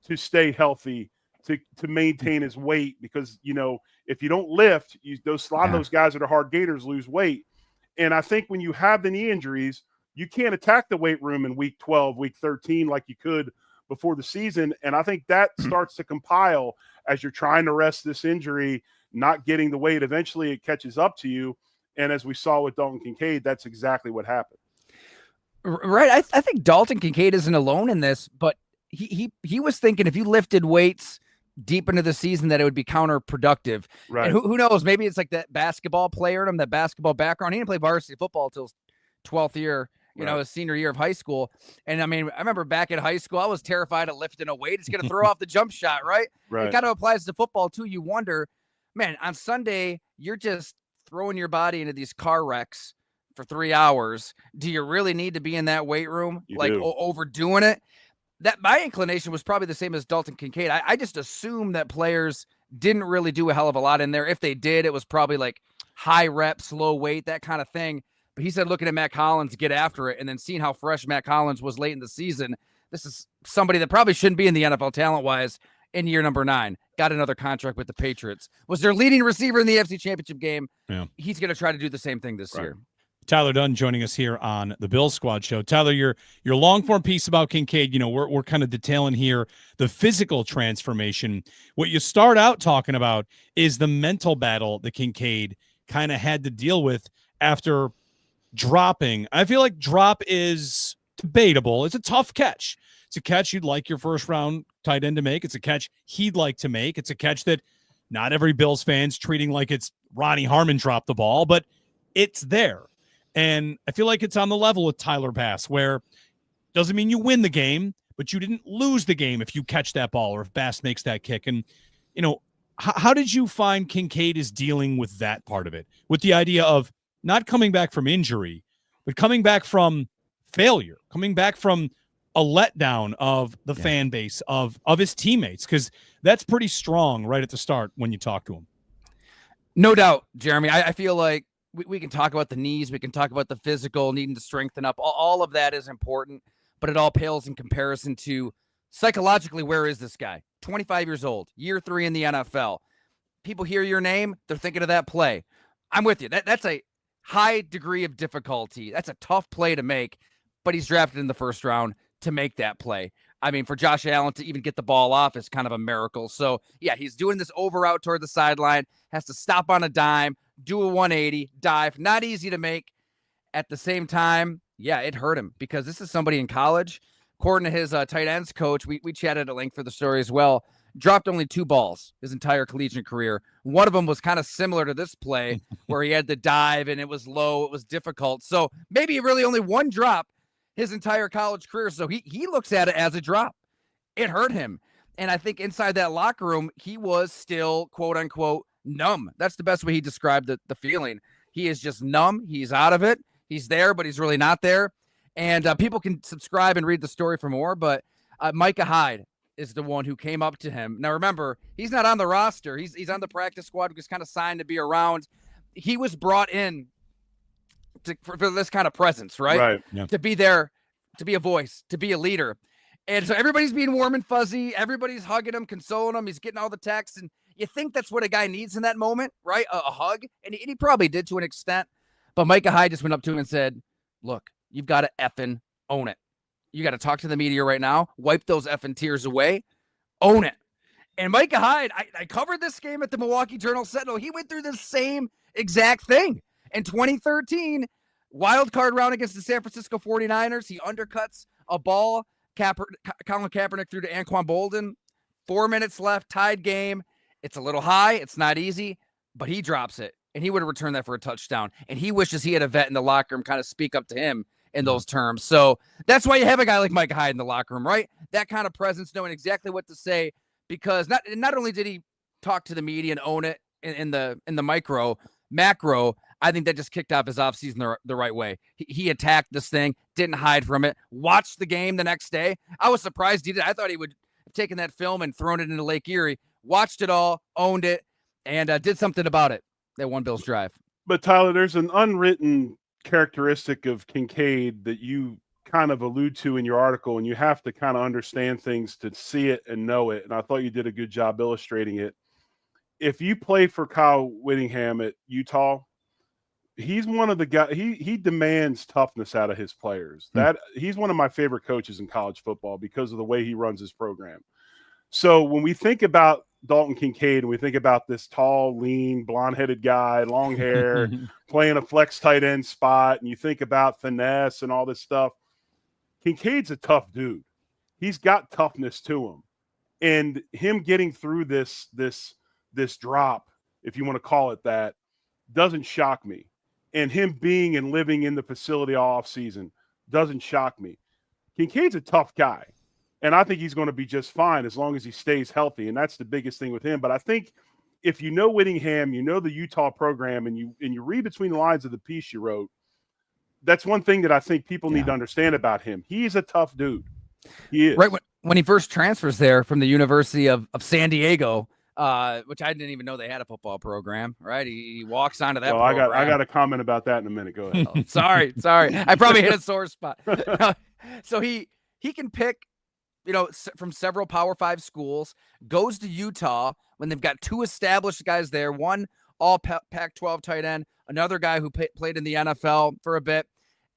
to stay healthy, to maintain his weight, because, if you don't lift, a lot of those guys that are hard gainers lose weight. And I think when you have the knee injuries, you can't attack the weight room in week 12, week 13 like you could before the season. And I think that starts to compile as you're trying to rest this injury, not getting the weight. Eventually it catches up to you. And as we saw with Dalton Kincaid, that's exactly what happened. Right. I think Dalton Kincaid isn't alone in this, but he was thinking if you lifted weights deep into the season that it would be counterproductive. Right. And who knows? Maybe it's like that basketball player in him, that basketball background. He didn't play varsity football until his 12th year, his senior year of high school. And I mean, I remember back in high school, I was terrified of lifting a weight. It's going to throw off the jump shot, right? It kind of applies to football too. You wonder, man, on Sunday, you're just throwing your body into these car wrecks for 3 hours. Do you really need to be in that weight room? Overdoing it? That my inclination was probably the same as Dalton Kincaid. I just assumed that players didn't really do a hell of a lot in there. If they did, it was probably like high reps, low weight, that kind of thing. But he said looking at Mac Hollins get after it and then seeing how fresh Mac Hollins was late in the season, this is somebody that probably shouldn't be in the NFL talent-wise in year number 9. Got another contract with the Patriots. Was their leading receiver in the AFC Championship game. Yeah. He's going to try to do the same thing this year. Tyler Dunne joining us here on the Bill Squad show. Tyler, your long form piece about Kincaid, we're kind of detailing here the physical transformation. What you start out talking about is the mental battle that Kincaid kind of had to deal with after dropping. I feel like drop is debatable. It's a tough catch. It's a catch you'd like your first round tight end to make. It's a catch he'd like to make. It's a catch that not every Bills fan's treating like it's Ronnie Harmon dropped the ball, but it's there. And I feel like it's on the level with Tyler Bass, where doesn't mean you win the game, but you didn't lose the game if you catch that ball or if Bass makes that kick. And, how did you find Kincaid is dealing with that part of it, with the idea of not coming back from injury, but coming back from failure, coming back from a letdown of the fan base, of his teammates? Because that's pretty strong right at the start when you talk to him. No doubt, Jeremy. I feel like we can talk about the knees. We can talk about the physical, needing to strengthen up. All of that is important, but it all pales in comparison to psychologically, where is this guy? 25 years old, year 3 in the NFL. People hear your name, they're thinking of that play. I'm with you. That's a high degree of difficulty. That's a tough play to make, but he's drafted in the first round to make that play. I mean, for Josh Allen to even get the ball off is kind of a miracle. So, yeah, he's doing this over out toward the sideline, has to stop on a dime, do a 180, dive. Not easy to make. At the same time, yeah, it hurt him because this is somebody in college. According to his tight ends coach, we chatted at length for the story as well, dropped only 2 balls his entire collegiate career. One of them was kind of similar to this play where he had the dive and it was low, it was difficult. So maybe really only 1 drop his entire college career. So he looks at it as a drop. It hurt him. And I think inside that locker room, he was still, quote unquote, numb. That's the best way he described the feeling. He is just numb. He's out of it. He's there, but he's really not there. And people can subscribe and read the story for more. But Micah Hyde is the one who came up to him. Now, remember, he's not on the roster. He's on the practice squad. He's kind of signed to be around. He was brought in for this kind of presence, right? Right. Yeah. To be there, to be a voice, to be a leader. And so everybody's being warm and fuzzy. Everybody's hugging him, consoling him. He's getting all the texts. And you think that's what a guy needs in that moment, right? A hug. And he probably did to an extent. But Micah Hyde just went up to him and said, look, you've got to effing own it. You got to talk to the media right now. Wipe those effing tears away. Own it. And Micah Hyde, I covered this game at the Milwaukee Journal-Sentinel. He went through the same exact thing. In 2013, wild card round against the San Francisco 49ers, he undercuts a ball. Colin Kaepernick threw to Anquan Bolden. 4 minutes left, tied game. It's a little high. It's not easy, but he drops it. And he would have returned that for a touchdown. And he wishes he had a vet in the locker room kind of speak up to him in those terms. So that's why you have a guy like Micah Hyde in the locker room, right? That kind of presence, knowing exactly what to say, because not only did he talk to the media and own it in the macro, I think that just kicked off his offseason the right way. He attacked this thing, didn't hide from it, watched the game the next day. I was surprised he did. I thought he would have taken that film and thrown it into Lake Erie, watched it all, owned it, and did something about it. That won Bill's drive. But Tyler, there's an unwritten characteristic of Kincaid that you kind of allude to in your article, and you have to kind of understand things to see it and know it. And I thought you did a good job illustrating it. If you play for Kyle Whittingham at Utah, he's one of the guys. He demands toughness out of his players. That he's one of my favorite coaches in college football because of the way he runs his program. So when we think about Dalton Kincaid and we think about this tall, lean, blonde-headed guy, long hair, playing a flex tight end spot, and you think about finesse and all this stuff, Kincaid's a tough dude. He's got toughness to him, and him getting through this drop, if you want to call it that, doesn't shock me. And him being and living in the facility all offseason doesn't shock me. Kincaid's a tough guy, and I think he's going to be just fine as long as he stays healthy, and that's the biggest thing with him. But I think if you know Whittingham, you know the Utah program, and you read between the lines of the piece you wrote, that's one thing that I think people need to understand about him. He's a tough dude. He is. Right when he first transfers there from the University of San Diego, which I didn't even know they had a football program, right? He walks onto that program. I got a comment about that in a minute. Go ahead. Oh, sorry. I probably hit a sore spot. So he can pick, from several Power 5 schools, goes to Utah when they've got two established guys there, one all Pac-12 tight end, another guy who played in the NFL for a bit.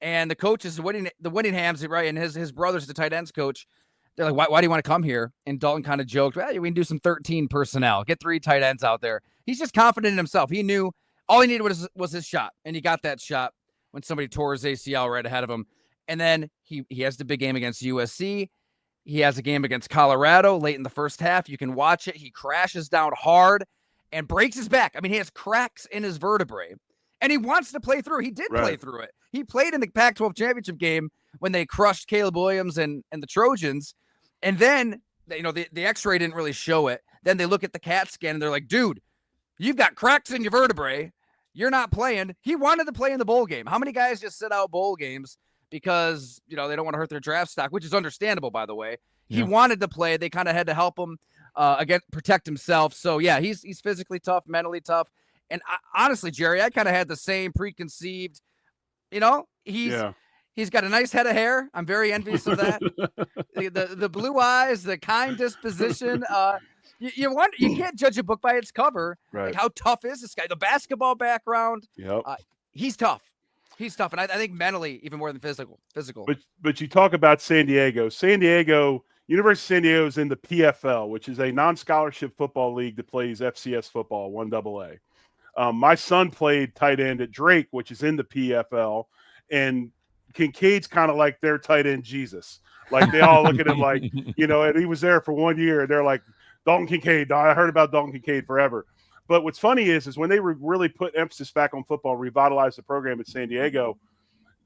And the coaches, the Whittinghams, right, and his brother's the tight ends coach. They're like, why do you want to come here? And Dalton kind of joked, well, we can do some 13 personnel, get 3 tight ends out there. He's just confident in himself. He knew all he needed was his shot, and he got that shot when somebody tore his ACL right ahead of him. And then he has the big game against USC. He has a game against Colorado late in the first half. You can watch it. He crashes down hard and breaks his back. I mean, he has cracks in his vertebrae, and he wants to play through. He did play through it. He played in the Pac-12 championship game when they crushed Caleb Williams and the Trojans. And then, the x-ray didn't really show it. Then they look at the CAT scan and they're like, dude, you've got cracks in your vertebrae. You're not playing. He wanted to play in the bowl game. How many guys just sit out bowl games because, they don't want to hurt their draft stock, which is understandable, by the way. Yeah. He wanted to play. They kind of had to help him protect himself. So, yeah, he's physically tough, mentally tough. And honestly, Jerry, I kind of had the same preconceived, He's got a nice head of hair. I'm very envious of that. the blue eyes, the kind disposition. You can't judge a book by its cover. Right. Like, how tough is this guy? The basketball background. Yep. He's tough. And I think mentally even more than physical. But you talk about San Diego. University of San Diego is in the PFL, which is a non-scholarship football league that plays FCS football, 1AA. My son played tight end at Drake, which is in the PFL, and Kincaid's kind of like their tight end Jesus. Like, they all look at him like, and he was there for 1 year, and they're like, Dalton Kincaid. I heard about Dalton Kincaid forever. But what's funny is when they really put emphasis back on football, revitalized the program at San Diego,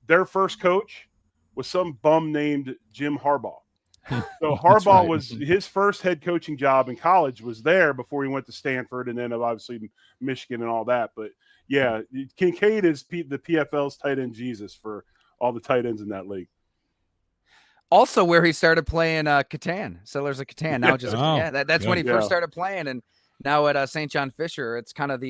their first coach was some bum named Jim Harbaugh. So Harbaugh right. was his first head coaching job in college was there before he went to Stanford and then obviously Michigan and all that. But yeah, Kincaid is the PFL's tight end Jesus for all the tight ends in that league. Also, where he started playing Catan, Settlers of Catan. Now, that's when he first started playing, and now at St. John Fisher, it's kind of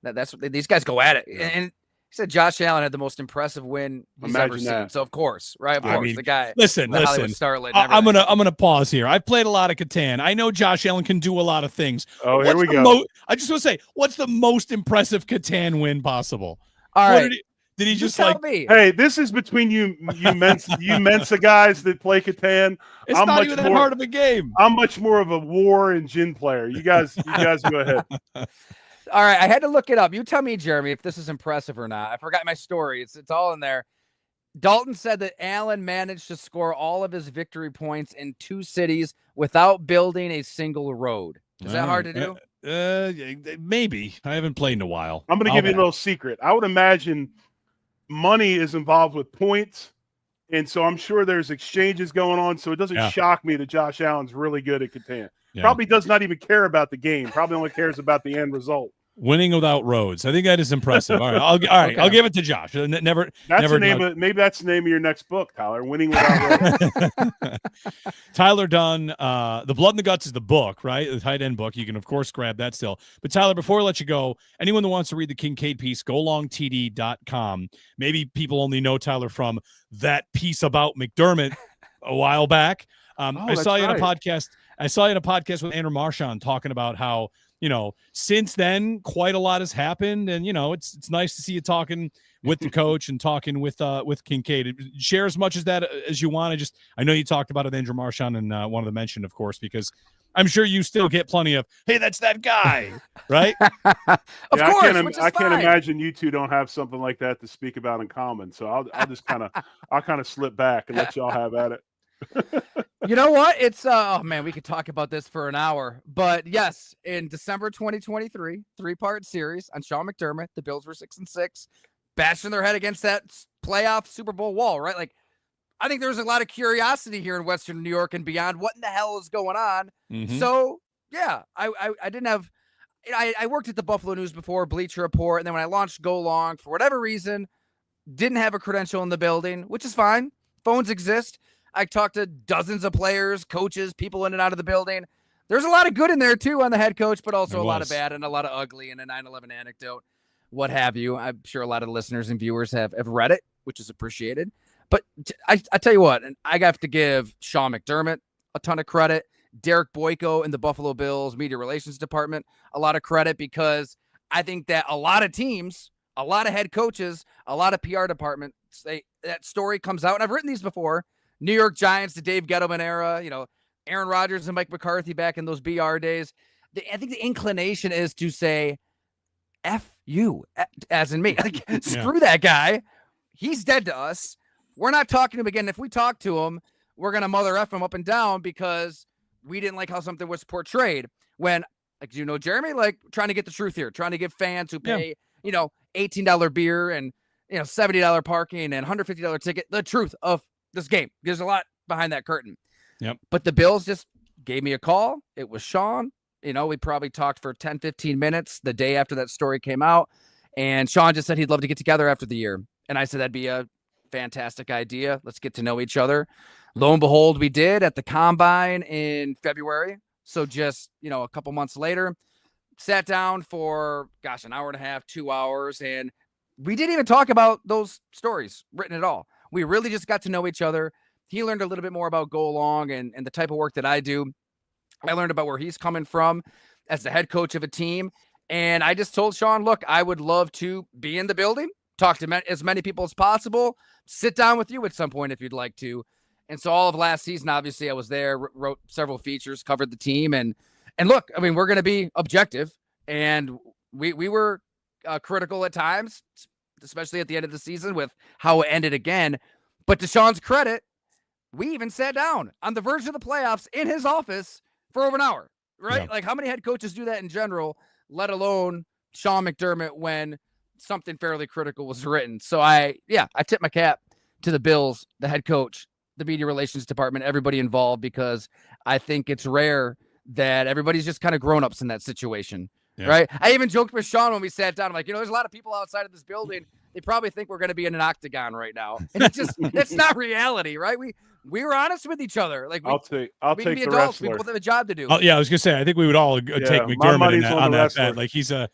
that's what these guys go at it. Yeah. And he said Josh Allen had the most impressive win he's ever seen. So of course, right? Of course, the guy. Listen. Starlet I'm gonna pause here. I've played a lot of Catan. I know Josh Allen can do a lot of things. Oh, here we go. I just want to say, what's the most impressive Catan win possible? All right. Did he just tell like me? Hey, this is between you Mensa guys that play Catan. It's not even that hard of a game. I'm much more of a war and gin player. You guys go ahead. All right, I had to look it up. You tell me, Jeremy, if this is impressive or not. I forgot my story. It's all in there. Dalton said that Allen managed to score all of his victory points in 2 cities without building a single road. Is that hard to do? Maybe. I haven't played in a while. I'm going to give you a little secret. I would imagine money is involved with points, and so I'm sure there's exchanges going on, so it doesn't shock me that Josh Allen's really good at Catan. Yeah. Probably does not even care about the game. Probably only cares about the end result. Winning without roads. I think that is impressive. All right, I'll give it to Josh. Maybe that's the name of your next book, Tyler. Winning without roads. Tyler Dunne. The Blood and the Guts is the book, right? The tight end book. You can of course grab that still. But Tyler, before I let you go, anyone that wants to read the Kincaid piece, golongtd.com. Maybe people only know Tyler from that piece about McDermott a while back. I saw you in a podcast. I saw you in a podcast with Andrew Marchand talking about how, since then, quite a lot has happened. And, it's nice to see you talking with the coach and talking with Kincaid. Share as much as that as you want. I know you talked about it, Andrew Marchand, and wanted to mention, of course, because I'm sure you still get plenty of, hey, that's that guy, right? Of course. I can't imagine you two don't have something like that to speak about in common. So I'll just kind of slip back and let y'all have at it. You know what? It's we could talk about this for an hour. But yes, in December 2023, 3-part series on Sean McDermott, the Bills were 6-6, bashing their head against that playoff Super Bowl wall, right? Like, I think there's a lot of curiosity here in Western New York and beyond. What in the hell is going on? Mm-hmm. So yeah, I didn't have. I worked at the Buffalo News before, Bleacher Report, and then when I launched Go Long, for whatever reason, didn't have a credential in the building, which is fine. Phones exist. I talked to dozens of players, coaches, people in and out of the building. There's a lot of good in there, too, on the head coach, but also a lot of bad and a lot of ugly and a 9/11 anecdote, what have you. I'm sure a lot of listeners and viewers have read it, which is appreciated. But I tell you what, and I have to give Sean McDermott a ton of credit, Derek Boyko in the Buffalo Bills Media Relations Department a lot of credit, because I think that a lot of teams, a lot of head coaches, a lot of PR departments, that story comes out, and I've written these before. New York Giants, the Dave Gettleman era, Aaron Rodgers and Mike McCarthy back in those BR days. I think the inclination is to say, F you, as in me. Screw that guy. He's dead to us. We're not talking to him again. If we talk to him, we're going to mother F him up and down because we didn't like how something was portrayed. When, Jeremy, trying to get the truth here, trying to give fans who pay, $18 beer and, $70 parking and $150 ticket, the truth of this game. There's a lot behind that curtain. Yep. But the Bills just gave me a call. It was Sean. We probably talked for 10, 15 minutes the day after that story came out. And Sean just said he'd love to get together after the year. And I said, that'd be a fantastic idea. Let's get to know each other. Lo and behold, we did at the Combine in February. So just, a couple months later, sat down for, an hour and a half, 2 hours. And we didn't even talk about those stories written at all. We really just got to know each other. He learned a little bit more about Go Along and the type of work that I do. I learned about where he's coming from as the head coach of a team. And I just told Sean, look, I would love to be in the building, talk to as many people as possible, sit down with you at some point if you'd like to. And so all of last season, obviously, I was there, wrote several features, covered the team. And look, we're going to be objective. And we were critical at times, especially at the end of the season with how it ended again. But to Sean's credit, we even sat down on the verge of the playoffs in his office for over an hour, right? Yeah. How many head coaches do that in general, let alone Sean McDermott when something fairly critical was written? So I tip my cap to the Bills, the head coach, the media relations department, everybody involved, because I think it's rare that everybody's just kind of grown-ups in that situation. Yeah. Right. I even joked with Sean when we sat down. I'm like, there's a lot of people outside of this building. They probably think we're going to be in an octagon right now. And it's not reality, right? We were honest with each other. Like, I'll take the adults. We both have a job to do. Oh, yeah, I was gonna say, I think we would all take McDermott on that bet. Like, he's a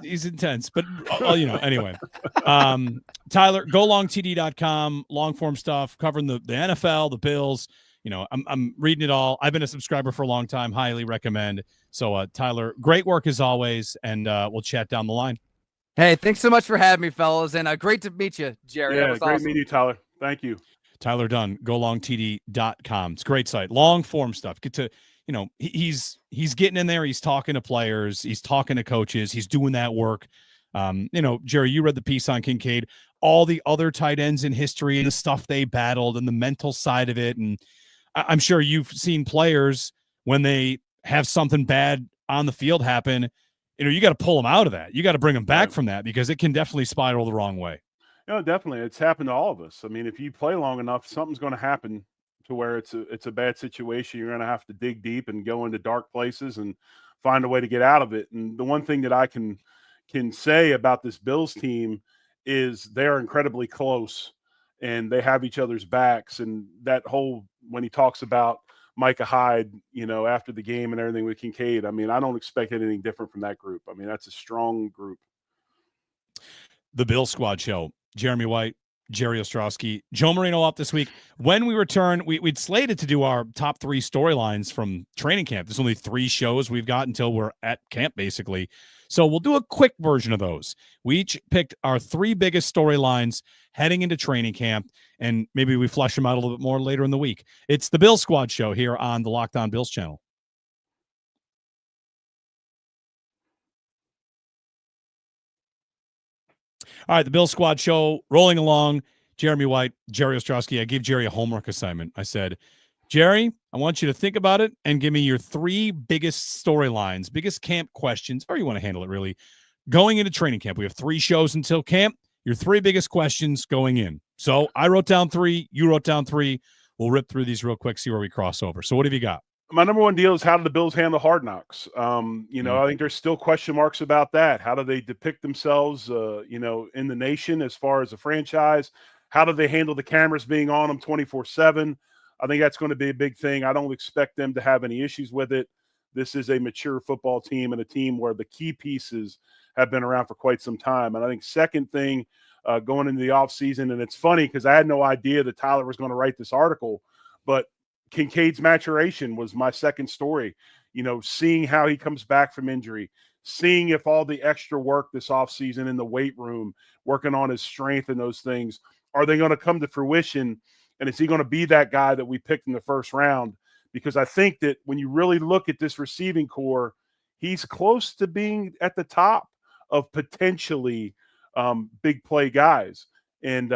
he's intense. But anyway. Tyler, go longtd.com, long form stuff covering the NFL, the Bills. I'm reading it all. I've been a subscriber for a long time. Highly recommend. So, Tyler, great work as always, and we'll chat down the line. Hey, thanks so much for having me, fellas, and great to meet you, Jerry. Yeah, that was great awesome. meeting you, Tyler. Thank you. Tyler Dunne, golongtd.com. It's a great site. Long form stuff. Get to, he's getting in there. He's talking to players. He's talking to coaches. He's doing that work. Jerry, you read the piece on Kincaid, all the other tight ends in history and the stuff they battled and the mental side of it. And I'm sure you've seen players when they have something bad on the field happen, you got to pull them out of that. You got to bring them back from that, because it can definitely spiral the wrong way. No, definitely. It's happened to all of us. I mean, if you play long enough, something's going to happen to where it's a bad situation. You're going to have to dig deep and go into dark places and find a way to get out of it. And the one thing that I can say about this Bills team is they are incredibly close and they have each other's backs. And that whole, when he talks about Micah Hyde, after the game and everything with Kincaid, I mean, I don't expect anything different from that group. I mean, that's a strong group. The Bill Squad Show. Jeremy White, Jerry Ostrowski, Joe Marino up this week. When we return, we'd slated to do our top 3 storylines from training camp. There's only 3 shows we've got until we're at camp, basically. So we'll do a quick version of those. We each picked our 3 biggest storylines heading into training camp, and maybe we flesh them out a little bit more later in the week. It's the Bill Squad Show here on the Locked On Bills channel. All right, the Bill Squad Show rolling along. Jeremy White, Jerry Ostrowski. I gave Jerry a homework assignment. I said, Jerry, I want you to think about it and give me your 3 biggest storylines, biggest camp questions, or you want to handle it really, going into training camp. We have 3 shows until camp. Your 3 biggest questions going in. So I wrote down 3. You wrote down 3. We'll rip through these real quick, see where we cross over. So what have you got? My number one deal is, how do the Bills handle Hard Knocks? I think there's still question marks about that. How do they depict themselves, in the nation as far as a franchise? How do they handle the cameras being on them 24/7? I think that's going to be a big thing. I don't expect them to have any issues with it. This is a mature football team and a team where the key pieces have been around for quite some time. And I think second thing, going into the offseason, and it's funny because I had no idea that Tyler was going to write this article, but Kincaid's maturation was my second story. Seeing how he comes back from injury, seeing if all the extra work this offseason in the weight room, working on his strength and those things, are they going to come to fruition? And is he going to be that guy that we picked in the first round? Because I think that when you really look at this receiving core, he's close to being at the top of potentially big play guys. And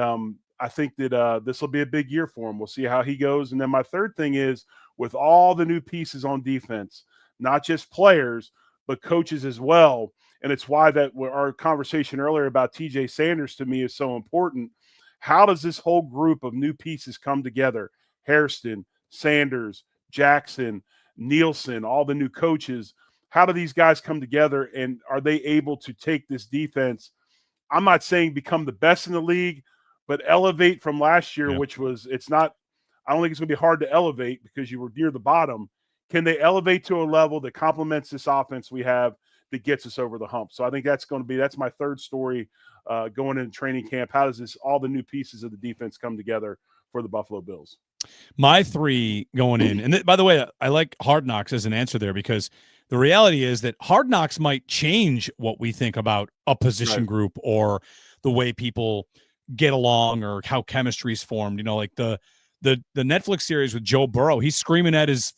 I think that this will be a big year for him. We'll see how he goes. And then my third thing is, with all the new pieces on defense, not just players, but coaches as well. And it's why that our conversation earlier about TJ Sanders to me is so important. How does this whole group of new pieces come together? Hairston, Sanders, Jackson, Nielsen, all the new coaches. How do these guys come together, and are they able to take this defense? I'm not saying become the best in the league, but elevate from last year, which was, I don't think it's going to be hard to elevate because you were near the bottom. Can they elevate to a level that complements this offense we have that gets us over the hump? So I think that's my third story going into training camp. How does all the new pieces of the defense come together for the Buffalo Bills? My 3 going in, and by the way, I like Hard Knocks as an answer there, because the reality is that Hard Knocks might change what we think about a position group or the way people get along or how chemistry is formed. Like the Netflix series with Joe Burrow, he's screaming at his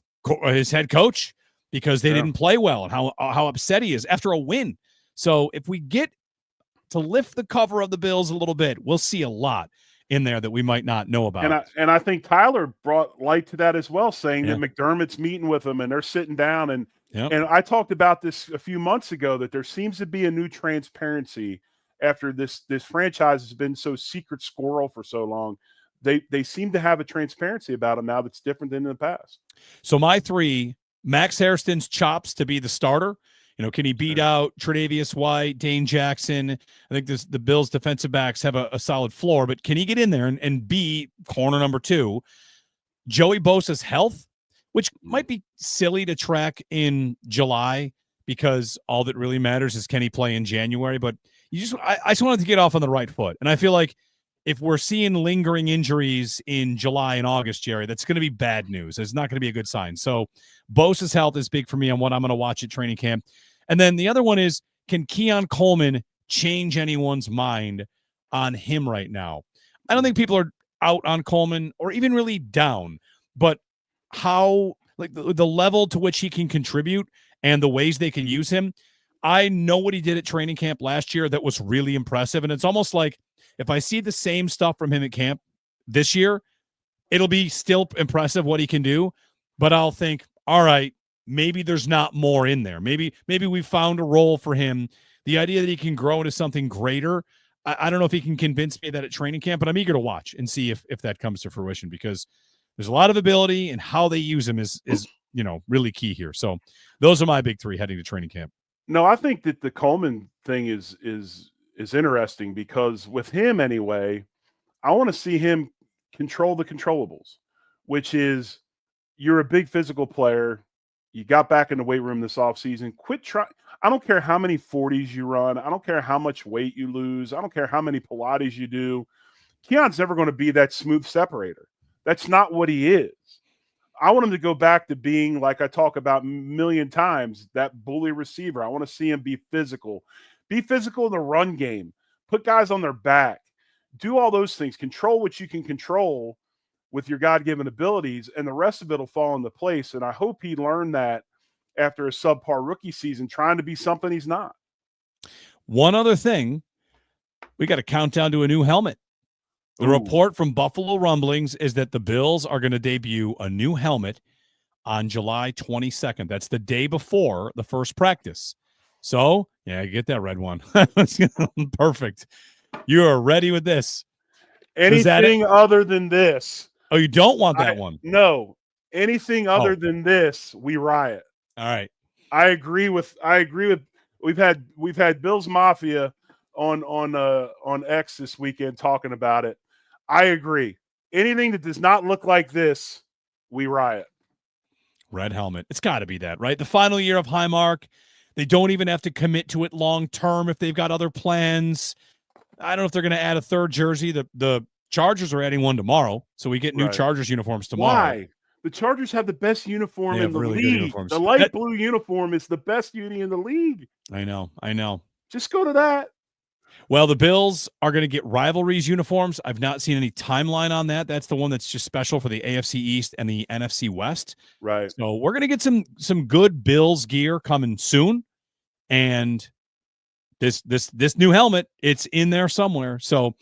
head coach because they didn't play well, and how upset he is after a win. So if we get to lift the cover of the Bills a little bit, we'll see a lot in there that we might not know about. And I think Tyler brought light to that as well, saying that McDermott's meeting with them and they're sitting down. And I talked about this a few months ago, that there seems to be a new transparency after this franchise has been so secret squirrel for so long. they seem to have a transparency about him now that's different than in the past. So my 3, Max Hairston's chops to be the starter. Can he beat out Tre'Davious White, Dane Jackson? I think the Bills defensive backs have a solid floor, but can he get in there and be corner number 2? Joey Bosa's health, which might be silly to track in July because all that really matters is can he play in January. But I just wanted to get off on the right foot. And I feel like if we're seeing lingering injuries in July and August, Jerry, that's going to be bad news. It's not going to be a good sign. So Bosa's health is big for me on what I'm going to watch at training camp. And then the other one is, can Keon Coleman change anyone's mind on him right now? I don't think people are out on Coleman or even really down, but how, like the level to which he can contribute and the ways they can use him. I know what he did at training camp last year that was really impressive. And it's almost like if I see the same stuff from him at camp this year, it'll be still impressive what he can do, but I'll think, all right, maybe there's not more in there. Maybe we found a role for him. The idea that he can grow into something greater, I don't know if he can convince me that at training camp, but I'm eager to watch and see if that comes to fruition because there's a lot of ability and how they use him is really key here. So those are my big 3 heading to training camp. No, I think that the Coleman thing is interesting because with him anyway, I want to see him control the controllables, which is you're a big physical player. You got back in the weight room this offseason. Quit trying. I don't care how many 40s you run. I don't care how much weight you lose. I don't care how many Pilates you do. Keon's never going to be that smooth separator. That's not what he is. I want him to go back to being, like I talk about a million times, that bully receiver. I want to see him be physical. Be physical in the run game. Put guys on their back. Do all those things. Control what you can control with your God-given abilities, and the rest of it will fall into place. And I hope he learned that after a subpar rookie season, trying to be something he's not. One other thing, we got a countdown to a new helmet. The report from Buffalo Rumblings is that the Bills are going to debut a new helmet on July 22nd. That's the day before the first practice. So, yeah, get that red one. Perfect. You are ready with this. Anything other than this. Oh, you don't want that one? No. Anything other than this, we riot. All right. I agree with we've had Bills Mafia on X this weekend talking about it. I agree. Anything that does not look like this, we riot. Red helmet. It's got to be that, right? The final year of Highmark. They don't even have to commit to it long term if they've got other plans. I don't know if they're going to add a third jersey. The Chargers are adding one tomorrow, so we get new Chargers uniforms tomorrow. Why? The Chargers have the best uniform in the league. The light blue uniform is the best uni in the league. I know. Just go to that. Well, the Bills are going to get rivalries uniforms. I've not seen any timeline on that. That's the one that's just special for the AFC East and the NFC West. Right. So we're going to get some good Bills gear coming soon. And this new helmet, it's in there somewhere. So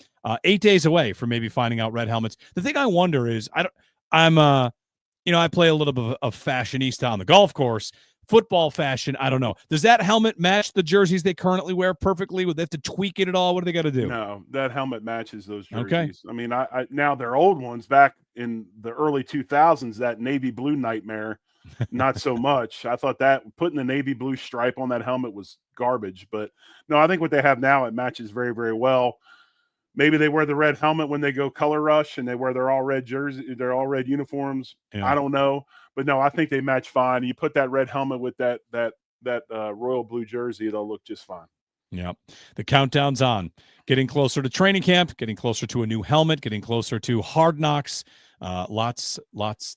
8 days away from maybe finding out red helmets. The thing I wonder is I play a little bit of fashionista on the golf course. Football fashion, I don't know. Does that helmet match the jerseys they currently wear perfectly? Would they have to tweak it at all? What do they got to do? No, that helmet matches those jerseys. Okay. I mean, I now they're old ones. Back in the early 2000s, that navy blue nightmare, not so much. I thought that putting the navy blue stripe on that helmet was garbage. But no, I think what they have now, it matches very, very well. Maybe they wear the red helmet when they go color rush and they wear their all red jersey, their all red uniforms. Yeah. I don't know. But no, I think they match fine. You put that red helmet with that royal blue jersey, it'll look just fine. Yeah. The countdown's on. Getting closer to training camp, getting closer to a new helmet, getting closer to Hard Knocks. Lots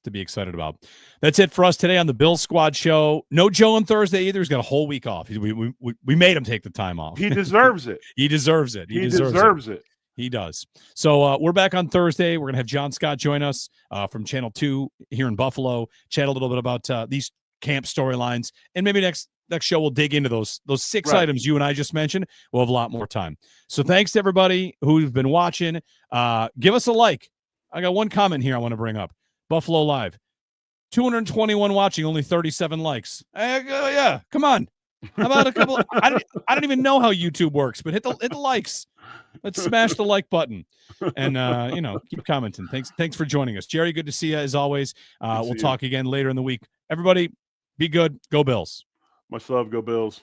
to be excited about. That's it for us today on the Bill Squad show. No Joe on Thursday either. He's got a whole week off. We made him take the time off. He deserves it. He deserves it. He deserves it. He does. So we're back on Thursday. We're going to have John Scott join us from Channel 2 here in Buffalo, chat a little bit about these camp storylines. And maybe next show we'll dig into those 6 items you and I just mentioned. We'll have a lot more time. So thanks to everybody who's been watching. Give us a like. I got one comment here I want to bring up. Buffalo Live. 221 watching, only 37 likes. Yeah, come on. How about a couple? I don't even know how YouTube works, but hit the likes. Let's smash the like button, and keep commenting. Thanks for joining us, Jerry. Good to see you as always. We'll talk again later in the week. Everybody, be good. Go Bills. Much love. Go Bills.